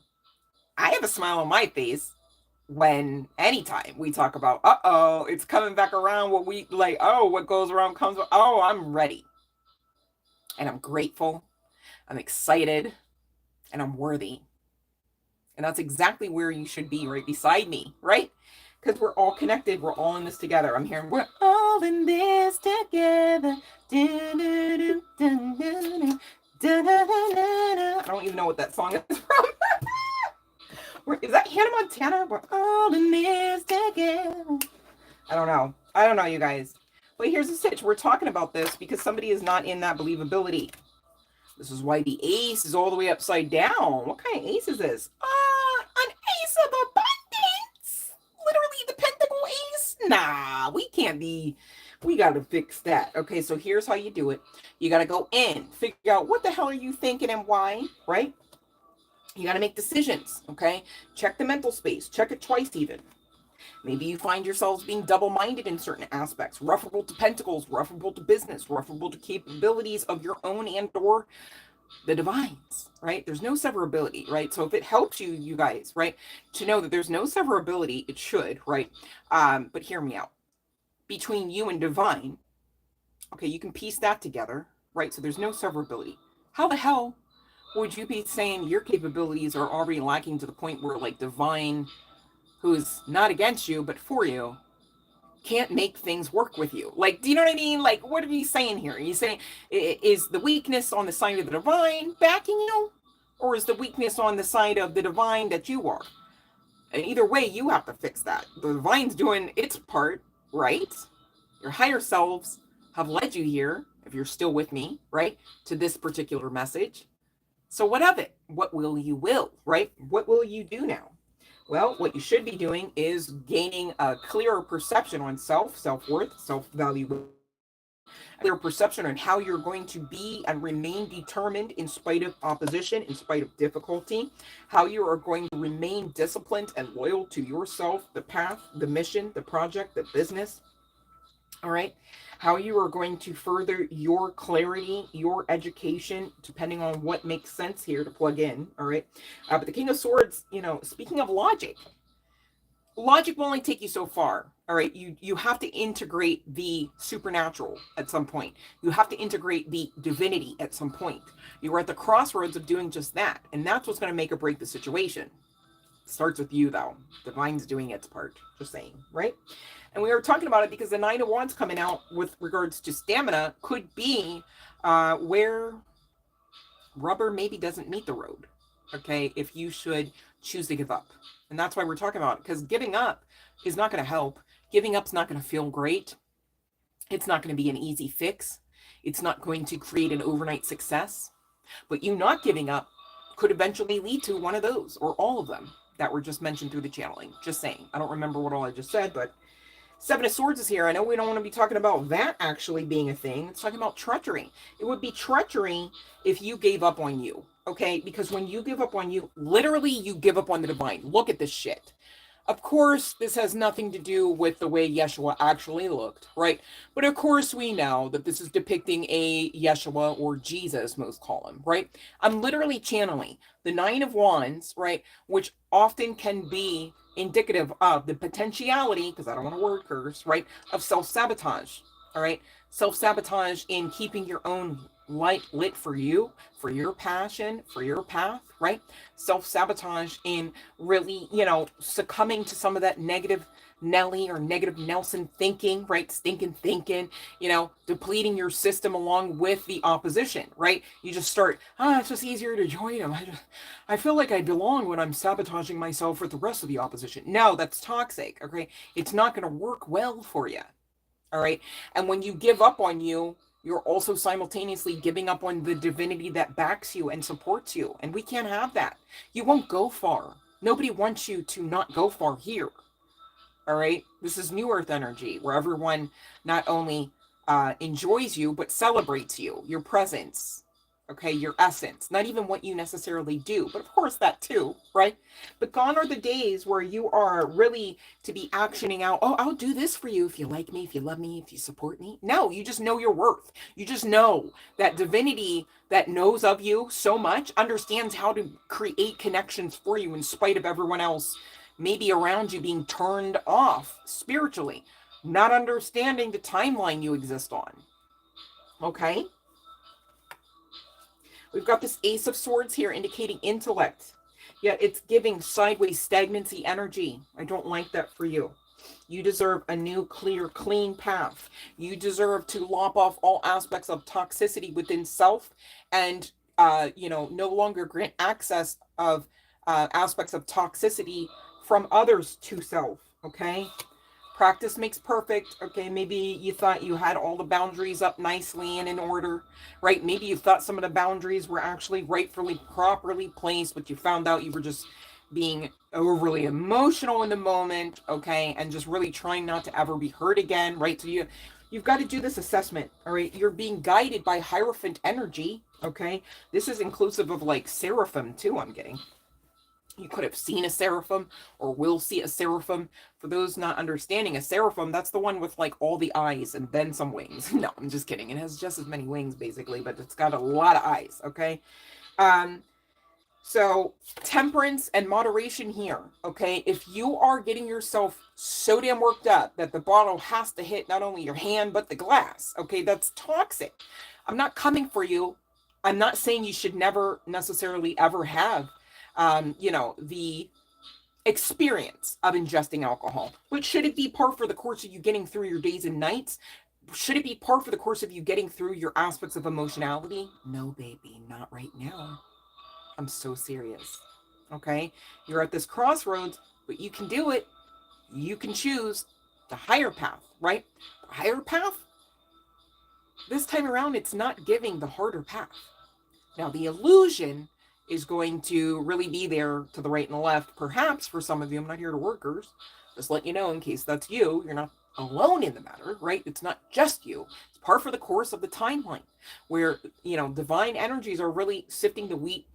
I have a smile on my face when anytime we talk about, it's coming back around, what we like, what goes around comes around. I'm ready. And I'm grateful. I'm excited. And I'm worthy. And that's exactly where you should be, right beside me, right? Because we're all connected. We're all in this together. I'm hearing, we're all in this together. I don't even know what that song is from. Is that Hannah Montana? We're all in this together. I don't know, you guys. But here's the stitch. We're talking about this because somebody is not in that believability. This is why the ace is all the way upside down. What kind of ace is this? An ace of abundance. Literally the pentacle ace. Nah, we can't be. We got to fix that. Okay, so here's how you do it. You got to go in. Figure out what the hell are you thinking and why, right? You got to make decisions, okay? Check the mental space. Check it twice even. Maybe you find yourselves being double-minded in certain aspects. Referable to pentacles, referable to business, referable to capabilities of your own and or the divines, right? There's no severability, right? So if it helps you, you guys, right, to know that there's no severability, it should, right? But hear me out. Between you and divine, okay, you can piece that together, right? So there's no severability. How the hell would you be saying your capabilities are already lacking to the point where, like, divine, who's not against you but for you, can't make things work with you? Like, do you know what I mean? Like, what are you saying here? Are you saying, is the weakness on the side of the divine backing you, or is the weakness on the side of the divine that you are? And either way, you have to fix that. The divine's doing its part, right? Your higher selves have led you here, if you're still with me, right, to this particular message. So what of it? What will you will, right? What will you do now? Well, what you should be doing is gaining a clearer perception on self-worth, self-value, clear perception on how you're going to be and remain determined in spite of opposition, in spite of difficulty, how you are going to remain disciplined and loyal to yourself, the path, the mission, the project, the business. All right, how you are going to further your clarity, your education, depending on what makes sense here to plug in. All right, but the King of Swords, you know, speaking of logic will only take you so far. All right, you have to integrate the supernatural at some point. You have to integrate the divinity at some point. You are at the crossroads of doing just that, and that's what's going to make or break the situation. It starts with you, though. Divine's doing its part. Just saying, right? And we were talking about it because the Nine of Wands coming out with regards to stamina could be where rubber maybe doesn't meet the road, okay, if you should choose to give up. And that's why we're talking about it, because giving up is not going to help. Giving up's not going to feel great. It's not going to be an easy fix. It's not going to create an overnight success. But you not giving up could eventually lead to one of those or all of them that were just mentioned through the channeling. Just saying. I don't remember what all I just said, but Seven of Swords is here. I know we don't want to be talking about that actually being a thing. It's talking about treachery. It would be treachery if you gave up on you, okay? Because when you give up on you, literally you give up on the divine. Look at this shit. Of course, this has nothing to do with the way Yeshua actually looked, right? But of course, we know that this is depicting a Yeshua, or Jesus, most call him, right? I'm literally channeling the Nine of Wands, right? Which often can be indicative of the potentiality, because I don't want to word curse, right? Of self-sabotage, all right? Self-sabotage in keeping your own light lit for you, for your passion, for your path, right? Self-sabotage in really, succumbing to some of that negative Nelly or negative Nelson thinking, right? Stinking thinking, depleting your system along with the opposition, right? You just start, it's just easier to join them. I feel like I belong when I'm sabotaging myself with the rest of the opposition. No, that's toxic, okay? It's not going to work well for you, all right? And when you give up on you, you're also simultaneously giving up on the divinity that backs you and supports you. And we can't have that. You won't go far. Nobody wants you to not go far here. All right? This is New Earth energy, where everyone not only enjoys you, but celebrates you, your presence, okay, your essence. Not even what you necessarily do, but of course that too, right? But gone are the days where you are really to be actioning out, I'll do this for you if you like me, if you love me, if you support me. No, you just know your worth. You just know that divinity that knows of you so much understands how to create connections for you in spite of everyone else maybe around you being turned off spiritually, not understanding the timeline you exist on. Okay? We've got this Ace of Swords here indicating intellect. Yet it's giving sideways stagnancy energy. I don't like that for you. You deserve a new, clear, clean path. You deserve to lop off all aspects of toxicity within self and, no longer grant access of aspects of toxicity from others to self, okay? Practice makes perfect, okay? Maybe you thought you had all the boundaries up nicely and in order, right? Maybe you thought some of the boundaries were actually rightfully, properly placed, but you found out you were just being overly emotional in the moment, okay? And just really trying not to ever be hurt again, right? So you've got to do this assessment, all right? You're being guided by Hierophant energy, okay? This is inclusive of like Seraphim too, I'm getting. You could have seen a seraphim or will see a seraphim. For those not understanding, a seraphim, that's the one with like all the eyes and then some wings. No, I'm just kidding. It has just as many wings basically, but it's got a lot of eyes, okay? So temperance and moderation here, okay? If you are getting yourself so damn worked up that the bottle has to hit not only your hand, but the glass, okay? That's toxic. I'm not coming for you. I'm not saying you should never necessarily ever have the experience of ingesting alcohol. But should it be par for the course of you getting through your days and nights? Should it be par for the course of you getting through your aspects of emotionality? No, baby, not right now. I'm so serious. Okay? You're at this crossroads, but you can do it. You can choose the higher path, right? The higher path? This time around, it's not giving the harder path. Now, the illusion is going to really be there to the right and the left. Perhaps for some of you, I'm not here to workers. Just let you know in case that's you. You're not alone in the matter, right? It's not just you. It's par for the course of the timeline where, divine energies are really sifting the wheat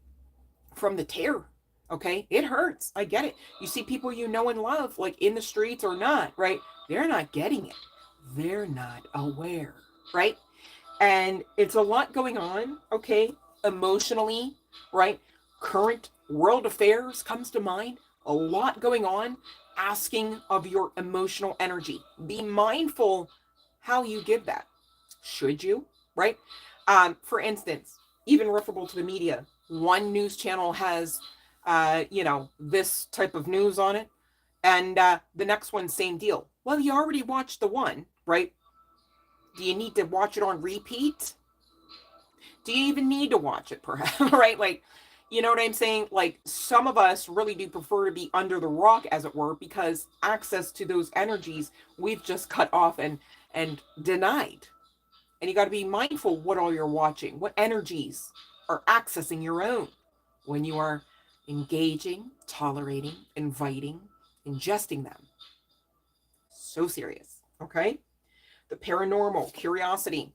from the tare. Okay? It hurts. I get it. You see people you know and love, like in the streets or not, right? They're not getting it. They're not aware, right? And it's a lot going on, okay? Emotionally, right? Current world affairs comes to mind. A lot going on, asking of your emotional energy. Be mindful how you give that. Should you, right? For instance, even referable to the media, one news channel has, this type of news on it, and the next one, same deal. Well, you already watched the one, right? Do you need to watch it on repeat? Do you even need to watch it, perhaps, right? Like, you know what I'm saying? Like, some of us really do prefer to be under the rock, as it were, because access to those energies we've just cut off and and denied. And you got to be mindful what all you're watching, what energies are accessing your own when you are engaging, tolerating, inviting, ingesting them. So serious, okay? The paranormal, curiosity.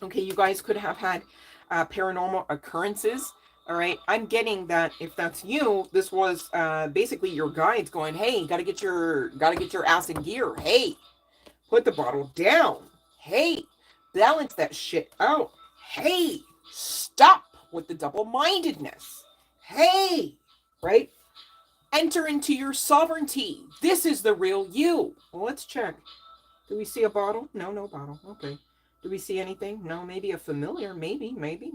Okay, you guys could have had paranormal occurrences. All right, I'm getting that if that's you, this was basically your guides going, hey, gotta get your ass in gear. Hey, put the bottle down. Hey, balance that shit out. Hey, stop with the double-mindedness. Hey, right? Enter into your sovereignty. This is the real you. Well, let's check. Do we see a bottle? No, no bottle. Okay. Do we see anything? No, maybe a familiar. Maybe. Maybe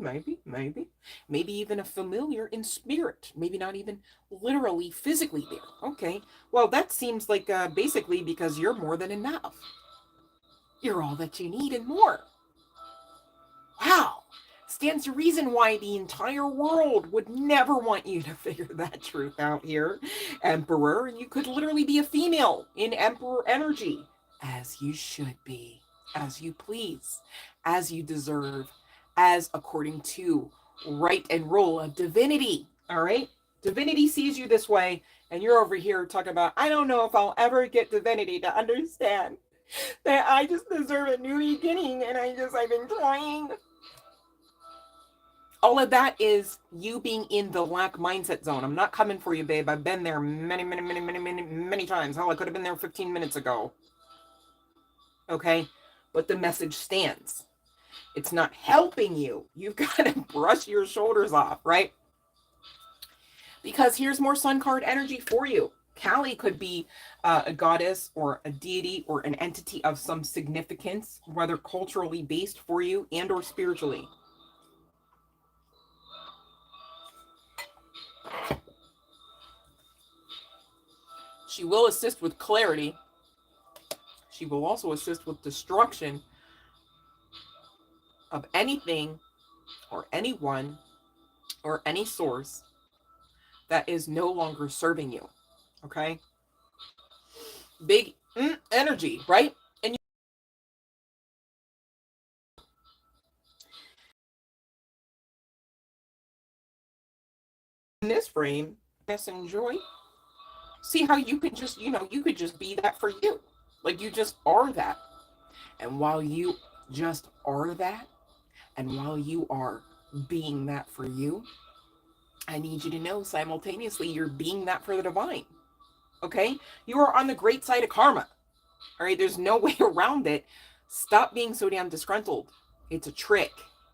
even a familiar in spirit. Maybe not even literally, physically there. Okay. Well, that seems like basically because you're more than enough. You're all that you need and more. Wow. Stands to reason why the entire world would never want you to figure that truth out here, Emperor. And you could literally be a female in Emperor energy. As you should be, as you please, as you deserve, as according to right and rule of divinity, all right? Divinity sees you this way, and you're over here talking about, I don't know if I'll ever get divinity to understand that I just deserve a new beginning, and I've been trying. All of that is you being in the lack mindset zone. I'm not coming for you, babe. I've been there many times. Hell, I could have been there 15 minutes ago. Okay, but the message stands. It's not helping you. You've got to brush your shoulders off, right? Because here's more sun card energy for you. Kali could be a goddess or a deity or an entity of some significance, whether culturally based for you and or spiritually. She will assist with clarity. She will also assist with destruction of anything or anyone or any source that is no longer serving you. Okay? Big energy, right? And in this frame, yes, enjoy. See how you could just, you could just be that for you. Like you just are that. And while you just are that, and while you are being that for you, I need you to know simultaneously you're being that for the divine. Okay? You are on the great side of karma. All right? There's no way around it. Stop being so damn disgruntled. It's a trick.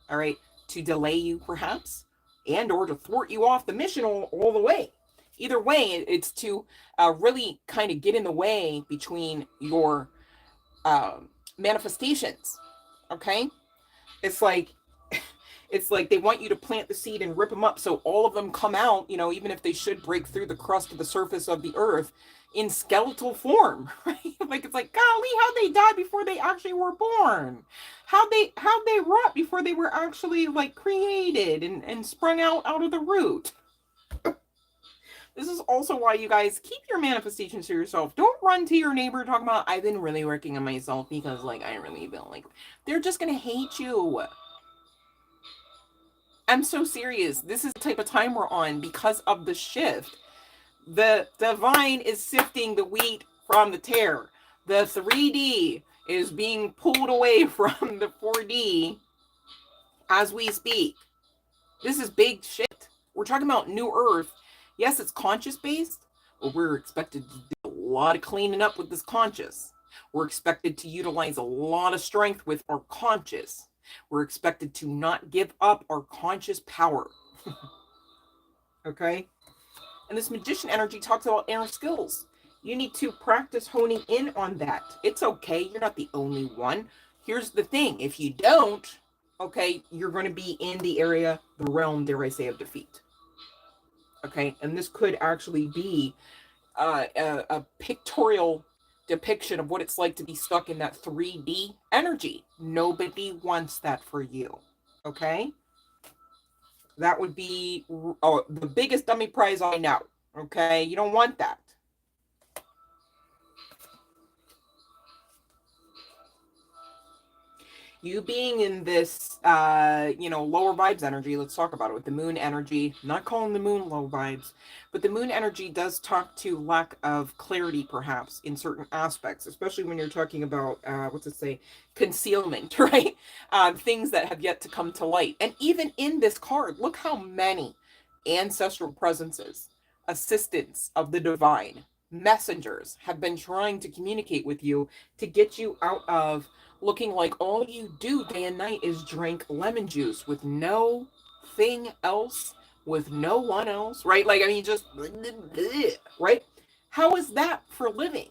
All right? To delay you, perhaps, and or to thwart you off the mission all the way. Either way, it's to really kind of get in the way between your manifestations. Okay? It's like they want you to plant the seed and rip them up so all of them come out, even if they should break through the crust of the surface of the earth in skeletal form, right? Like it's like, golly, how'd they die before they actually were born? How'd they rot before they were actually like created and sprung out of the root? This is also why you guys keep your manifestations to yourself. Don't run to your neighbor talking about, I've been really working on myself because like I really feel like they're just gonna hate you. I'm so serious. This is the type of time we're on because of the shift. The divine is sifting the wheat from the tare. The 3D is being pulled away from the 4D as we speak. This is big shit. We're talking about new earth. Yes, it's conscious based, but we're expected to do a lot of cleaning up with this conscious. We're expected to utilize a lot of strength with our conscious. We're expected to not give up our conscious power. Okay? And this magician energy talks about inner skills. You need to practice honing in on that. It's okay. You're not the only one. Here's the thing. If you don't, okay, you're going to be in the area, the realm, dare I say, of defeat. Okay? And this could actually be a pictorial depiction of what it's like to be stuck in that 3D energy. Nobody wants that for you. Okay? That would be the biggest dummy prize I know. Okay? You don't want that. You being in this, you know, lower vibes energy, let's talk about it with the moon energy. I'm not calling the moon low vibes, but the moon energy does talk to lack of clarity, perhaps, in certain aspects, especially when you're talking about, what's it say, concealment, right? Things that have yet to come to light. And even in this card, look how many ancestral presences, assistants of the divine, messengers have been trying to communicate with you to get you out of looking like all you do day and night is drink lemon juice with no thing else, with no one else, right? Like, I mean, just, right? How is that for living?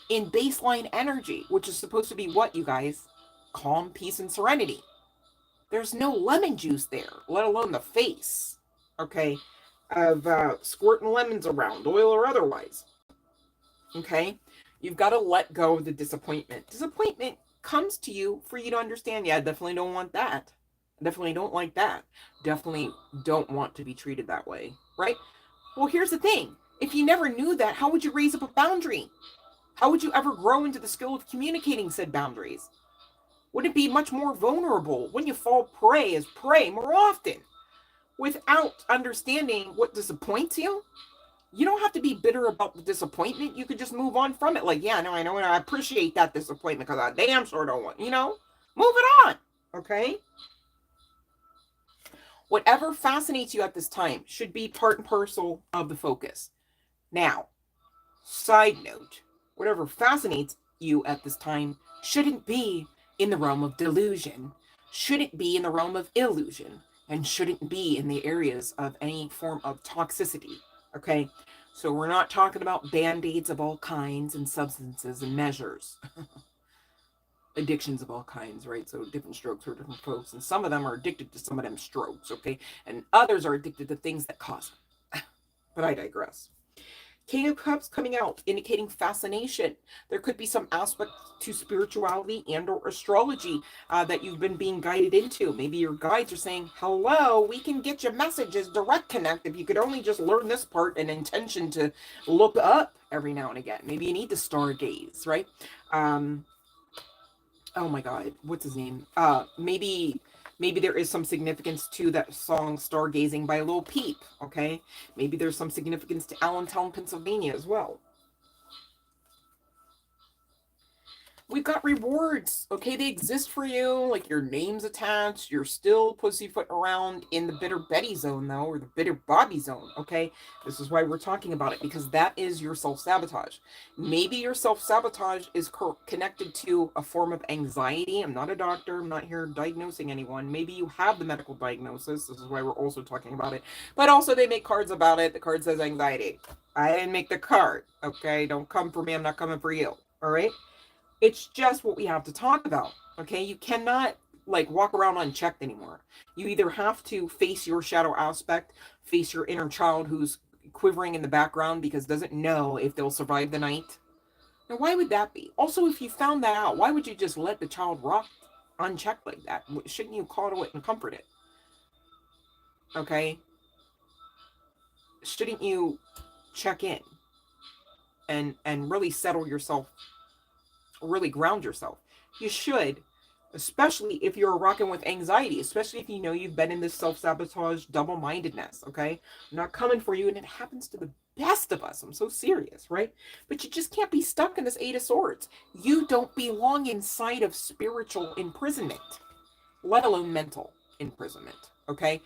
In baseline energy, which is supposed to be what, you guys? Calm, peace, and serenity. There's no lemon juice there, let alone the face, okay, of squirting lemons around, oil or otherwise, okay? You've got to let go of the disappointment. Disappointment comes to you for you to understand, yeah, I definitely don't want that. I definitely don't like that. Definitely don't want to be treated that way, right? Well, here's the thing. If you never knew that, how would you raise up a boundary? How would you ever grow into the skill of communicating said boundaries? Wouldn't it be much more vulnerable when you fall prey as prey more often? Without understanding what disappoints you, you don't have to be bitter about the disappointment. You could just move on from it. Like, yeah, no, I know, and I appreciate that disappointment because I damn sure don't want, you know, move it on, okay? Whatever fascinates you at this time should be part and parcel of the focus. Now, side note, whatever fascinates you at this time shouldn't be in the realm of delusion, shouldn't be in the realm of illusion, and shouldn't be in the areas of any form of toxicity, okay? So we're not talking about band-aids of all kinds and substances and measures. Addictions of all kinds, right? So different strokes for different folks. And some of them are addicted to some of them strokes, okay? And others are addicted to things that cause them. But I digress. King of Cups coming out, indicating fascination. There could be some aspect to spirituality and or astrology that you've been being guided into. Maybe your guides are saying, hello, we can get your messages direct connect if you could only just learn this part and intention to look up every now and again. Maybe you need to stargaze, right? Oh my God, what's his name? Maybe there is some significance to that song Stargazing by Lil Peep, okay? Maybe there's some significance to Allentown, Pennsylvania as well. We've got rewards, okay? They exist for you, like your name's attached. You're still pussyfooting around in the bitter Betty zone, though, or the bitter Bobby zone, okay? This is why we're talking about it, because that is your self-sabotage. Maybe your self-sabotage is connected to a form of anxiety. I'm not a doctor. I'm not here diagnosing anyone. Maybe you have the medical diagnosis. This is why we're also talking about it. But also they make cards about it. The card says anxiety. I didn't make the card, okay? Don't come for me. I'm not coming for you, all right? It's just what we have to talk about, okay? You cannot, like, walk around unchecked anymore. You either have to face your shadow aspect, face your inner child who's quivering in the background because doesn't know if they'll survive the night. Now, why would that be? Also, if you found that out, why would you just let the child rock unchecked like that? Shouldn't you coddle it and comfort it? Okay? Shouldn't you check in and really settle yourself, really ground yourself? You should, especially if you're rocking with anxiety, especially if you know you've been in this self-sabotage, double-mindedness, okay? I'm not coming for you, and it happens to the best of us. I'm so serious, right? But you just can't be stuck in this Eight of Swords. You don't belong inside of spiritual imprisonment, let alone mental imprisonment, okay?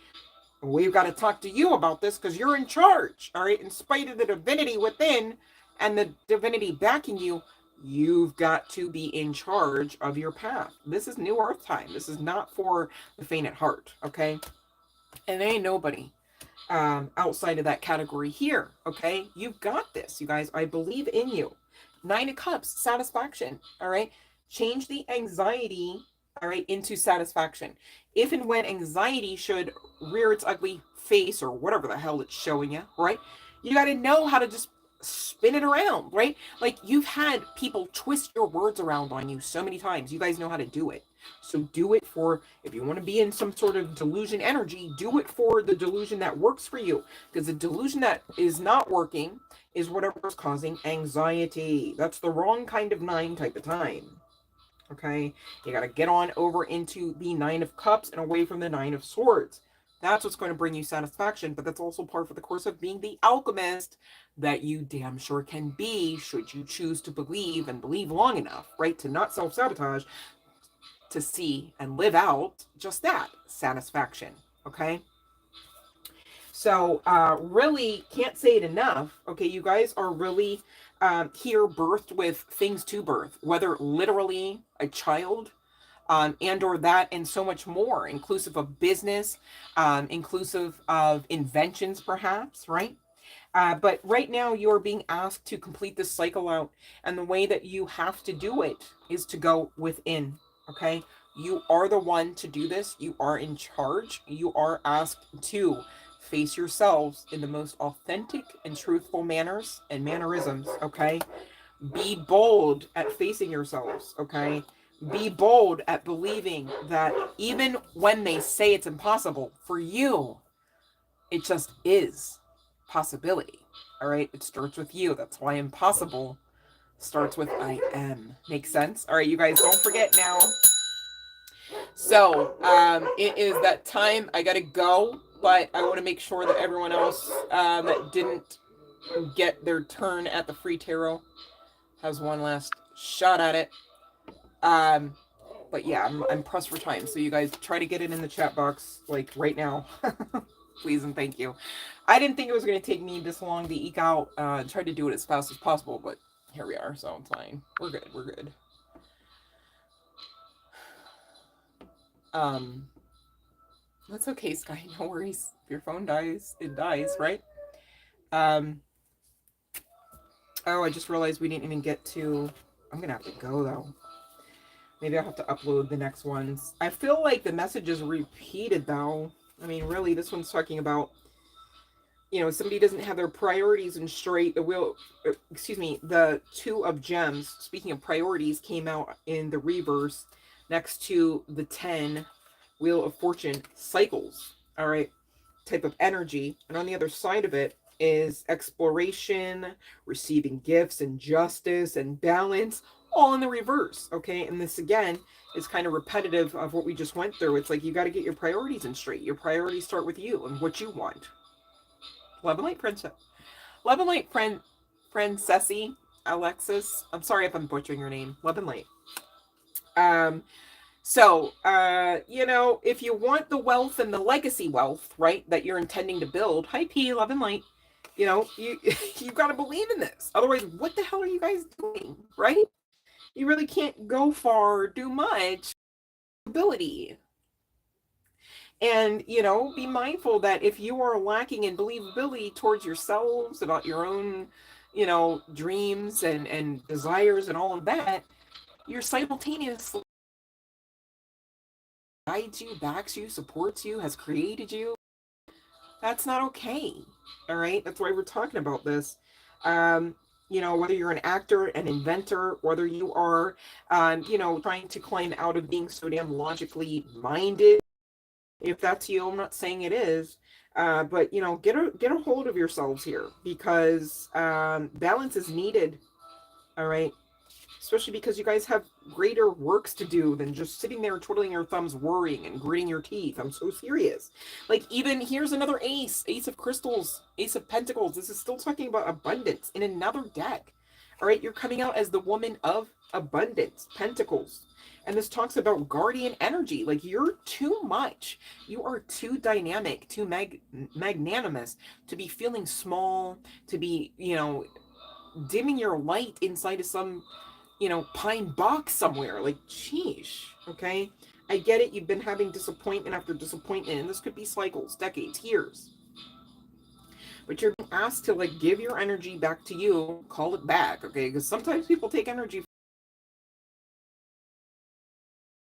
We've got to talk to you about this because you're in charge, all right? In spite of the divinity within and the divinity backing you, you've got to be in charge of your path. This is New Earth time. This is not for the faint at heart, okay? And there ain't nobody outside of that category here, okay? You've got this, you guys. I believe in you. Nine of Cups, satisfaction, all right? Change the anxiety, all right, into satisfaction. If and when anxiety should rear its ugly face or whatever the hell it's showing you, right? You got to know how to just spin it around, right? Like, you've had people twist your words around on you so many times. You guys know how to do it. So do it for, if you want to be in some sort of delusion energy, do it for the delusion that works for you. Because the delusion that is not working is whatever's causing anxiety. That's the wrong kind of 9 type of time. Okay, you got to get on over into the Nine of Cups and away from the Nine of Swords. That's what's going to bring you satisfaction, but that's also part of the course of being the alchemist that you damn sure can be, should you choose to believe and believe long enough, right? To not self-sabotage, to see and live out just that, satisfaction, okay? So really can't say it enough. Okay, you guys are really here birthed with things to birth, whether literally a child, and or that and so much more, inclusive of business, inclusive of inventions perhaps, right? But right now you're being asked to complete this cycle out, and the way that you have to do it is to go within, okay? You are the one to do this. You are in charge. You are asked to face yourselves in the most authentic and truthful manners and mannerisms, okay? Be bold at facing yourselves, okay? Be bold at believing that even when they say it's impossible, for you, it just is possibility. All right, it starts with you. That's why impossible starts with I am. Makes sense? All right, you guys, don't forget now. So it is that time. I gotta go, but I want to make sure that everyone else that didn't get their turn at the free tarot has one last shot at it. But yeah, I'm pressed for time, so you guys try to get it in the chat box like right now. Please and thank you. I didn't think it was going to take me this long to eke out. Tried to do it as fast as possible, but here we are, so it's fine. We're good. We're good. That's okay, Sky. No worries. If your phone dies, it dies, right? Oh, I just realized we didn't even get to. I'm gonna have to go though. Maybe I'll have to upload the next ones. I feel like the message is repeated though. I mean, really, this one's talking about, you know, somebody doesn't have their priorities in straight. The wheel, excuse me, the Two of Gems, speaking of priorities, came out in the reverse next to the 10 Wheel of Fortune cycles, all right, type of energy. And on the other side of it is exploration, receiving gifts and justice and balance, all in the reverse, okay? And this, again, is kind of repetitive of what we just went through. It's like you got to get your priorities in straight. Your priorities start with you and what you want. Love and light, princess. Love and light, Princessy Alexis. I'm sorry if I'm butchering your name. Love and light. So, you know, if you want the wealth and the legacy wealth, right, that you're intending to build, hi P, love and light, you know, you got to believe in this. Otherwise, what the hell are you guys doing, right? You really can't go far or do much ability. And, you know, be mindful that if you are lacking in believability towards yourselves, about your own, you know, dreams and desires and all of that, you're simultaneously guides you, backs you, supports you, has created you. That's not okay. All right. That's why we're talking about this. You know, whether you're an actor, an inventor, whether you are, you know, trying to climb out of being so damn logically minded. If that's you, I'm not saying it is, but you know, get a hold of yourselves here, because balance is needed. All right, especially because you guys have greater works to do than just sitting there twiddling your thumbs, worrying and gritting your teeth. I'm so serious. Like, even here's another ace of crystals, ace of pentacles. This is still talking about abundance in another deck. All right, you're coming out as the woman of abundance, pentacles. And this talks about guardian energy. Like, you're too much. You are too dynamic, too magnanimous to be feeling small, to be, you know, dimming your light inside of some, you know, pine box somewhere. Like, sheesh, okay? I get it. You've been having disappointment after disappointment, and this could be cycles, decades, years. But you're being asked to, like, give your energy back to you, call it back, okay? Because sometimes people take energy.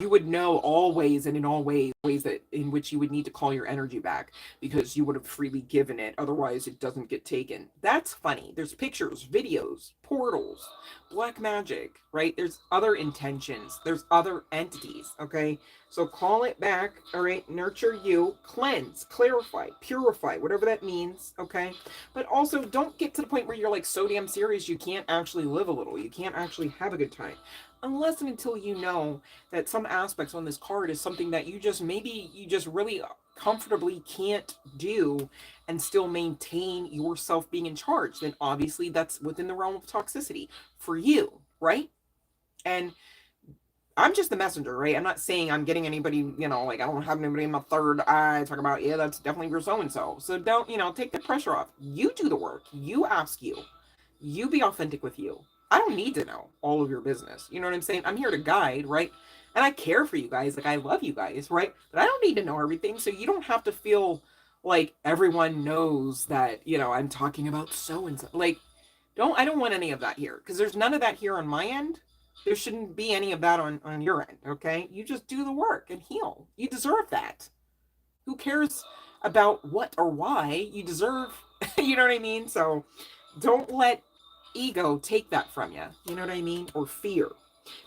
You would know always and in all ways that in which you would need to call your energy back, because you would have freely given it. Otherwise, it doesn't get taken. That's funny. There's pictures, videos, portals, black magic, right? There's other intentions. There's other entities, okay? So call it back, all right? Nurture you, cleanse, clarify, purify, whatever that means, okay? But also don't get to the point where you're like so damn serious you can't actually live a little. You can't actually have a good time. Unless and until you know that some aspects on this card is something that you just, maybe you just really comfortably can't do and still maintain yourself being in charge, then obviously that's within the realm of toxicity for you, right? And I'm just the messenger, right? I'm not saying I'm getting anybody, like I don't have anybody in my third eye talking about, yeah, that's definitely your so-and-so. So don't, take the pressure off. You do the work. You ask you. You be authentic with you. I don't need to know all of your business. You know what I'm saying? I'm here to guide, right? And I care for you guys. Like, I love you guys, right? But I don't need to know everything. So you don't have to feel like everyone knows that, I'm talking about so-and-so. Like, I don't want any of that here, because there's none of that here on my end. There shouldn't be any of that on your end, okay? You just do the work and heal. You deserve that. Who cares about what or why? You deserve, you know what I mean? So don't let ego take that from you. You know what I mean? Or fear.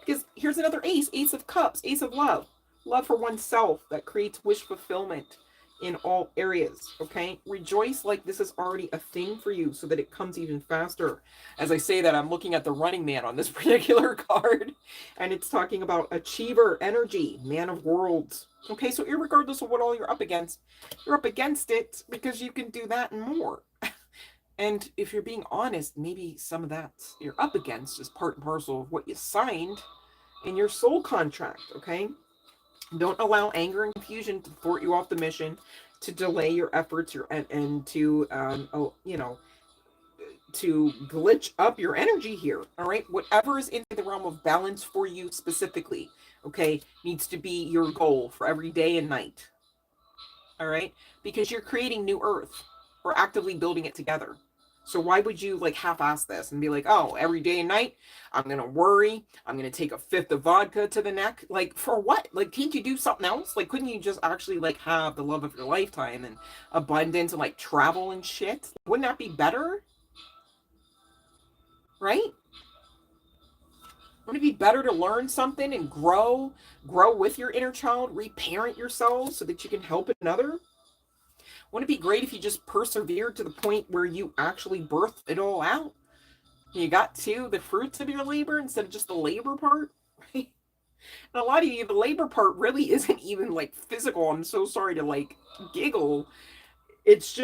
Because here's another ace of cups, ace of love. Love for oneself that creates wish fulfillment in all areas, okay? Rejoice like this is already a thing for you so that it comes even faster. As I say that, I'm looking at the Running Man on this particular card, and it's talking about achiever energy, man of worlds. Okay, so irregardless of what all you're up against it because you can do that and more. And if you're being honest, maybe some of that you're up against is part and parcel of what you signed in your soul contract, okay? Don't allow anger and confusion to thwart you off the mission, to delay your efforts, and to to glitch up your energy here. All right, whatever is in the realm of balance for you specifically, okay, needs to be your goal for every day and night. All right, because you're creating new Earth. We're actively building it together. So why would you like half-ass this and be like, oh, every day and night, I'm going to worry. I'm going to take a fifth of vodka to the neck. Like, for what? Like, can't you do something else? Like, couldn't you just actually like have the love of your lifetime and abundance and like travel and shit? Wouldn't that be better? Right? Wouldn't it be better to learn something and grow with your inner child, reparent yourself so that you can help another? Wouldn't it be great if you just persevered to the point where you actually birthed it all out? You got to the fruits of your labor instead of just the labor part, right? And a lot of you, the labor part really isn't even like physical. I'm so sorry to like giggle. It's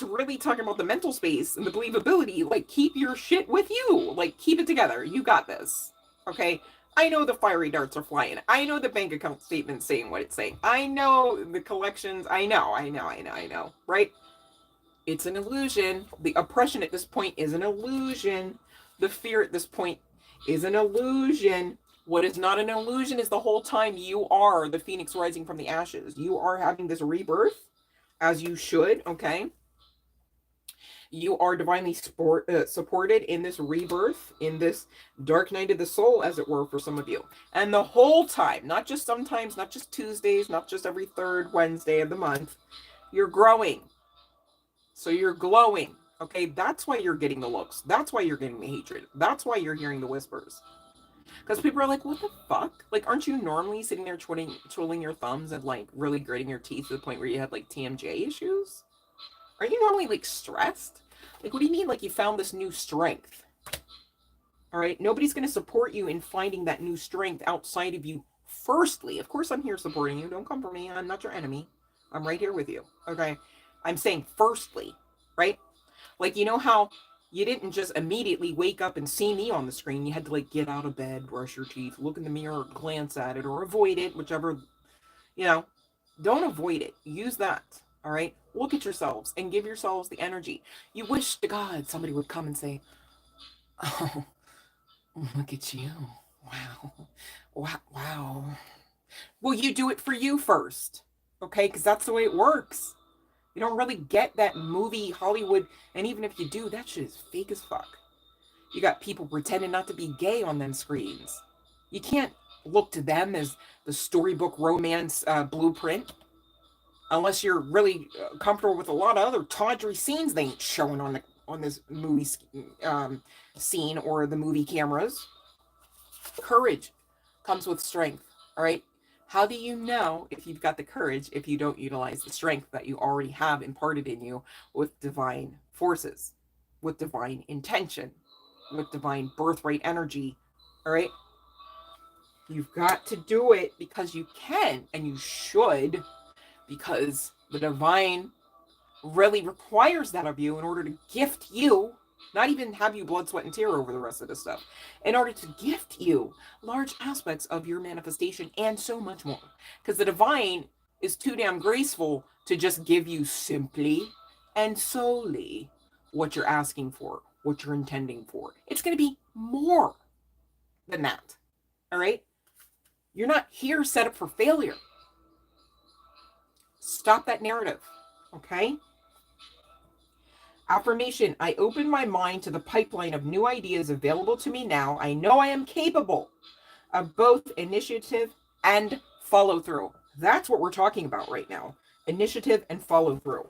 really talking about the mental space and the believability. Like, keep your shit with you. Like, keep it together. You got this. Okay? I know the fiery darts are flying. I know the bank account statement's saying what it's saying. I know the collections. I know. Right? It's an illusion. The oppression at this point is an illusion. The fear at this point is an illusion. What is not an illusion is the whole time you are the phoenix rising from the ashes. You are having this rebirth, as you should, okay? You are divinely supported in this rebirth, in this dark night of the soul, as it were, for some of you. And the whole time, not just sometimes, not just Tuesdays, not just every third Wednesday of the month, you're growing. So you're glowing, okay? That's why you're getting the looks. That's why you're getting the hatred. That's why you're hearing the whispers. Because people are like, what the fuck? Like, aren't you normally sitting there twiddling your thumbs and, like, really gritting your teeth to the point where you have, like, TMJ issues? Are you normally, like, stressed? Like, what do you mean, like, you found this new strength? All right? Nobody's going to support you in finding that new strength outside of you. Firstly, of course I'm here supporting you. Don't come for me. I'm not your enemy. I'm right here with you, okay? I'm saying firstly, right? Like, you know how you didn't just immediately wake up and see me on the screen. You had to like get out of bed, brush your teeth, look in the mirror, glance at it, or avoid it, whichever, don't avoid it. Use that, all right? Look at yourselves and give yourselves the energy. You wish to God somebody would come and say, oh, look at you. Wow. Well, you do it for you first, okay? Because that's the way it works. You don't really get that movie Hollywood, and even if you do, that shit is fake as fuck. You got people pretending not to be gay on them screens. You can't look to them as the storybook romance blueprint unless you're really comfortable with a lot of other tawdry scenes they ain't showing on this movie scene or the movie cameras. Courage comes with strength, all right? How do you know if you've got the courage if you don't utilize the strength that you already have imparted in you with divine forces, with divine intention, with divine birthright energy? All right? You've got to do it because you can, and you should, because the divine really requires that of you in order to gift you, not even have you blood, sweat, and tear over the rest of this stuff, in order to gift you large aspects of your manifestation and so much more. Because the divine is too damn graceful to just give you simply and solely what you're asking for, what you're intending for. It's going to be more than that. All right? You're not here set up for failure. Stop that narrative. Okay? Affirmation, I open my mind to the pipeline of new ideas available to me now. I know I am capable of both initiative and follow through. That's what we're talking about right now. Initiative and follow through.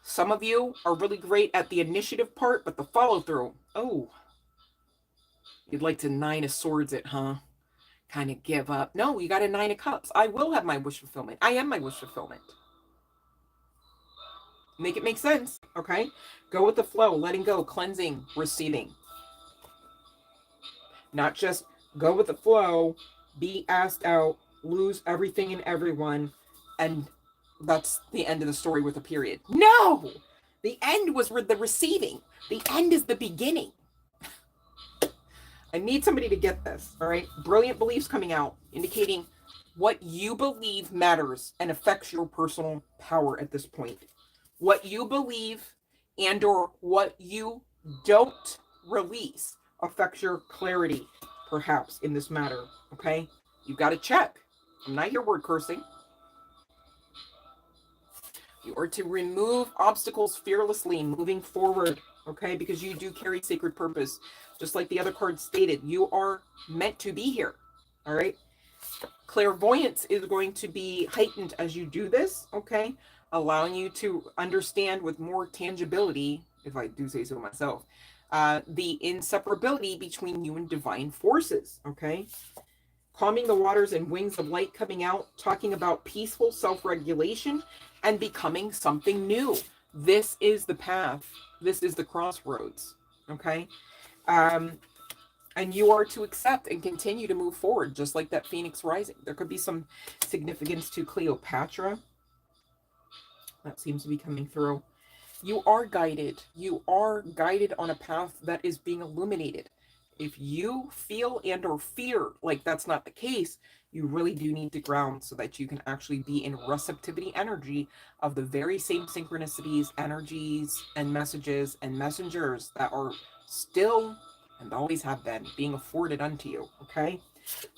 Some of you are really great at the initiative part, but the follow through, oh, you'd like to 9 of Swords it, huh? Kind of give up. No, you got a 9 of Cups. I will have my wish fulfillment. I am my wish fulfillment. Make it make sense, okay? Go with the flow, letting go, cleansing, receiving. Not just go with the flow, be asked out, lose everything and everyone, and that's the end of the story with a period. No! The end was with the receiving. The end is the beginning. I need somebody to get this, all right? Brilliant beliefs coming out, indicating what you believe matters and affects your personal power at this point. What you believe and or what you don't release affects your clarity, perhaps, in this matter, okay? You got to check. I'm not here word cursing. You are to remove obstacles fearlessly, moving forward, okay? Because you do carry sacred purpose. Just like the other card stated, you are meant to be here, all right? Clairvoyance is going to be heightened as you do this, okay? Allowing you to understand with more tangibility, if I do say so myself, the inseparability between you and divine forces, okay? Calming the waters and wings of light coming out, talking about peaceful self-regulation and becoming something new. This is the path. This is the crossroads, okay? And you are to accept and continue to move forward, just like that Phoenix rising. There could be some significance to Cleopatra. That seems to be coming through. You are guided. You are guided on a path that is being illuminated. If you feel and or fear like that's not the case, you really do need to ground so that you can actually be in receptivity energy of the very same synchronicities, energies, and messages and messengers that are still and always have been being afforded unto you, okay?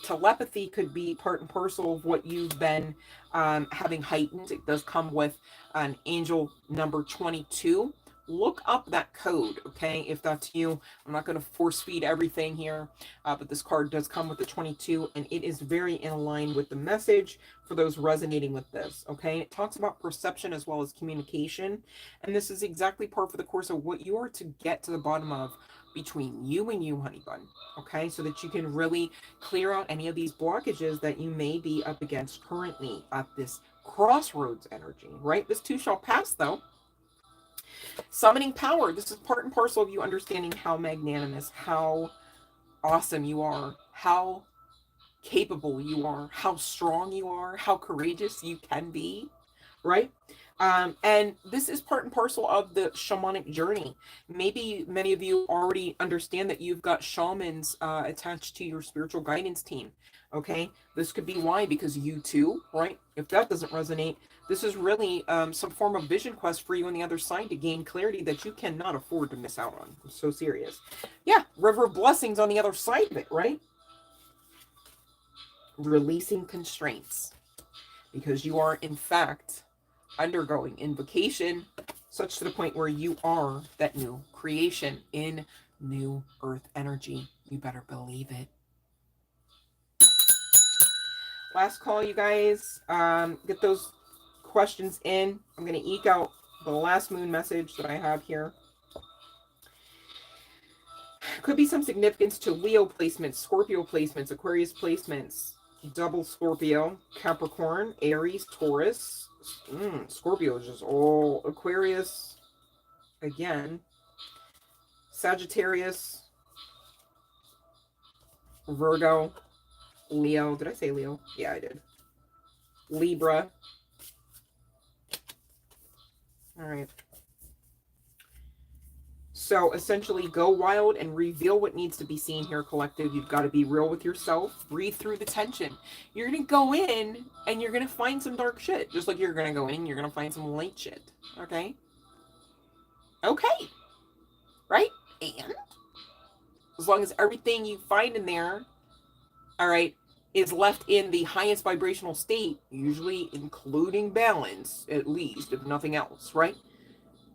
Telepathy could be part and parcel of what you've been having heightened. It does come with an angel number 22. Look up that code, okay, if that's you. I'm not going to force feed everything here, but this card does come with the 22, and it is very in line with the message for those resonating with this, okay? It talks about perception as well as communication, and this is exactly par for the course of what you are to get to the bottom of between you and you, honey bun, okay? So that you can really clear out any of these blockages that you may be up against currently at this crossroads energy, right? This too shall pass, though. Summoning power. This is part and parcel of you understanding how magnanimous, how awesome you are, how capable you are, how strong you are, how courageous you can be, right? And this is part and parcel of the shamanic journey. Maybe many of you already understand that you've got shamans attached to your spiritual guidance team. Okay, this could be why, because you too, right? If that doesn't resonate, this is really some form of vision quest for you on the other side to gain clarity that you cannot afford to miss out on. I'm so serious. Yeah, river of blessings on the other side of it, right? Releasing constraints, because you are in fact undergoing invocation, such to the point where you are that new creation in new earth energy. You better believe it. Last call, you guys. Get those questions in. I'm going to eke out the last moon message that I have here. Could be some significance to Leo placements, Scorpio placements, Aquarius placements. double Scorpio, Capricorn, Aries, Taurus. Scorpio is just all Aquarius again. Sagittarius, Virgo, Leo. Did I say Leo? Yeah, I did. Libra. All right. So essentially, go wild and reveal what needs to be seen here, collective. You've got to be real with yourself. Breathe through the tension. You're going to go in and you're going to find some dark shit. Just like you're going to go in and you're going to find some light shit. Okay? Okay. Right? And as long as everything you find in there, all right, is left in the highest vibrational state, usually including balance, at least, if nothing else, right?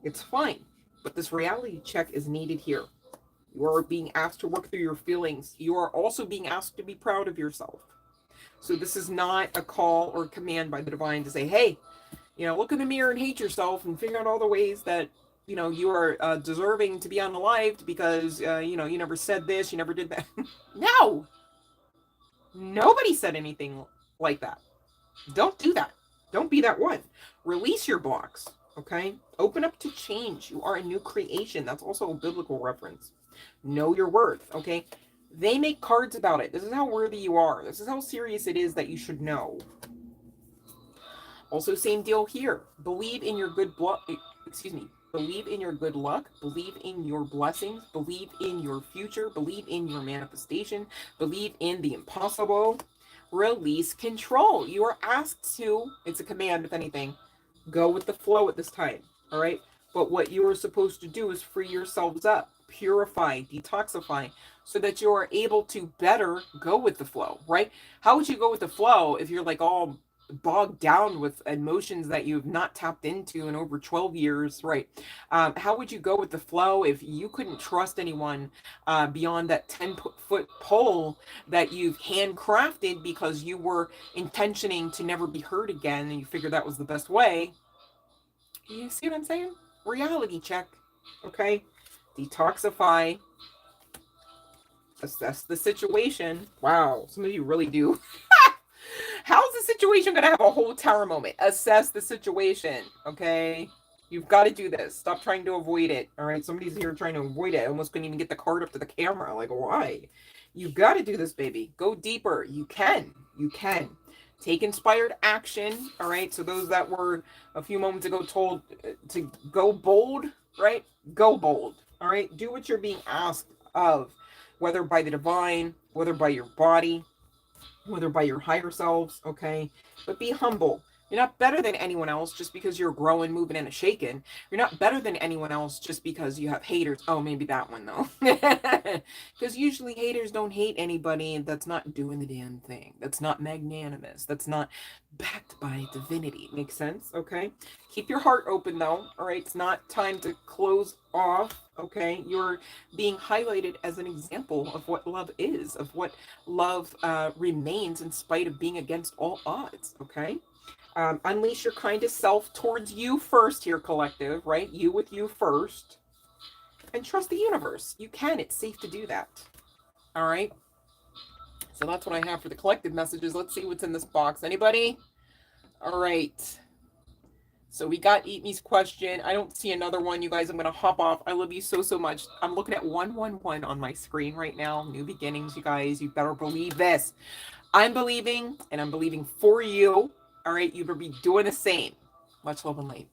It's fine. But this reality check is needed here. You are being asked to work through your feelings. You are also being asked to be proud of yourself. So this is not a call or command by the divine to say, hey, look in the mirror and hate yourself and figure out all the ways that, you are deserving to be unalived because, you never said this, you never did that. No! Nobody said anything like that. Don't do that. Don't be that one. Release your blocks, okay? Open up to change. You are a new creation. That's also a biblical reference. Know your worth, okay? They make cards about it. This is how worthy you are. This is how serious it is that you should know. Also, same deal here. Believe in your good Believe in your good luck. Believe in your blessings. Believe in your future. Believe in your manifestation. Believe in the impossible. Release control. You are asked to, it's a command if anything, go with the flow at this time, all right? But what you are supposed to do is free yourselves up, purify, detoxify, so that you are able to better go with the flow, right? How would you go with the flow if you're like all bogged down with emotions that you've not tapped into in over 12 years, right? How would you go with the flow if you couldn't trust anyone beyond that 10-foot pole that you've handcrafted because you were intentioning to never be hurt again and you figured that was the best way? You see what I'm saying? Reality check, okay? Detoxify. Assess the situation. Wow, some of you really do. How's the situation going to have a whole tower moment? Assess the situation, okay? You've got to do this. Stop trying to avoid it, all right? Somebody's here trying to avoid it. I almost couldn't even get the card up to the camera. Like, why? You've got to do this, baby. Go deeper. You can. You can. Take inspired action, all right? So those that were a few moments ago told to go bold, right? Go bold, all right? Do what you're being asked of, whether by the divine, whether by your body, whether by your higher selves, okay? But be humble. You're not better than anyone else just because you're growing, moving, and shaking. You're not better than anyone else just because you have haters. Oh, maybe that one, though. Because usually haters don't hate anybody that's not doing the damn thing. That's not magnanimous. That's not backed by divinity. Makes sense? Okay? Keep your heart open, though. All right? It's not time to close off. Okay? You're being highlighted as an example of what love is, of what love remains in spite of being against all odds. Okay? Unleash your kindest self towards you first here, collective, right? You with you first. And trust the universe. You can. It's safe to do that. All right? So that's what I have for the collective messages. Let's see what's in this box. Anybody? All right. So we got Eat Me's question. I don't see another one, you guys. I'm going to hop off. I love you so, so much. I'm looking at 111 on my screen right now. New beginnings, you guys. You better believe this. I'm believing, and I'm believing for you. All right, you better be doing the same. Much love and light.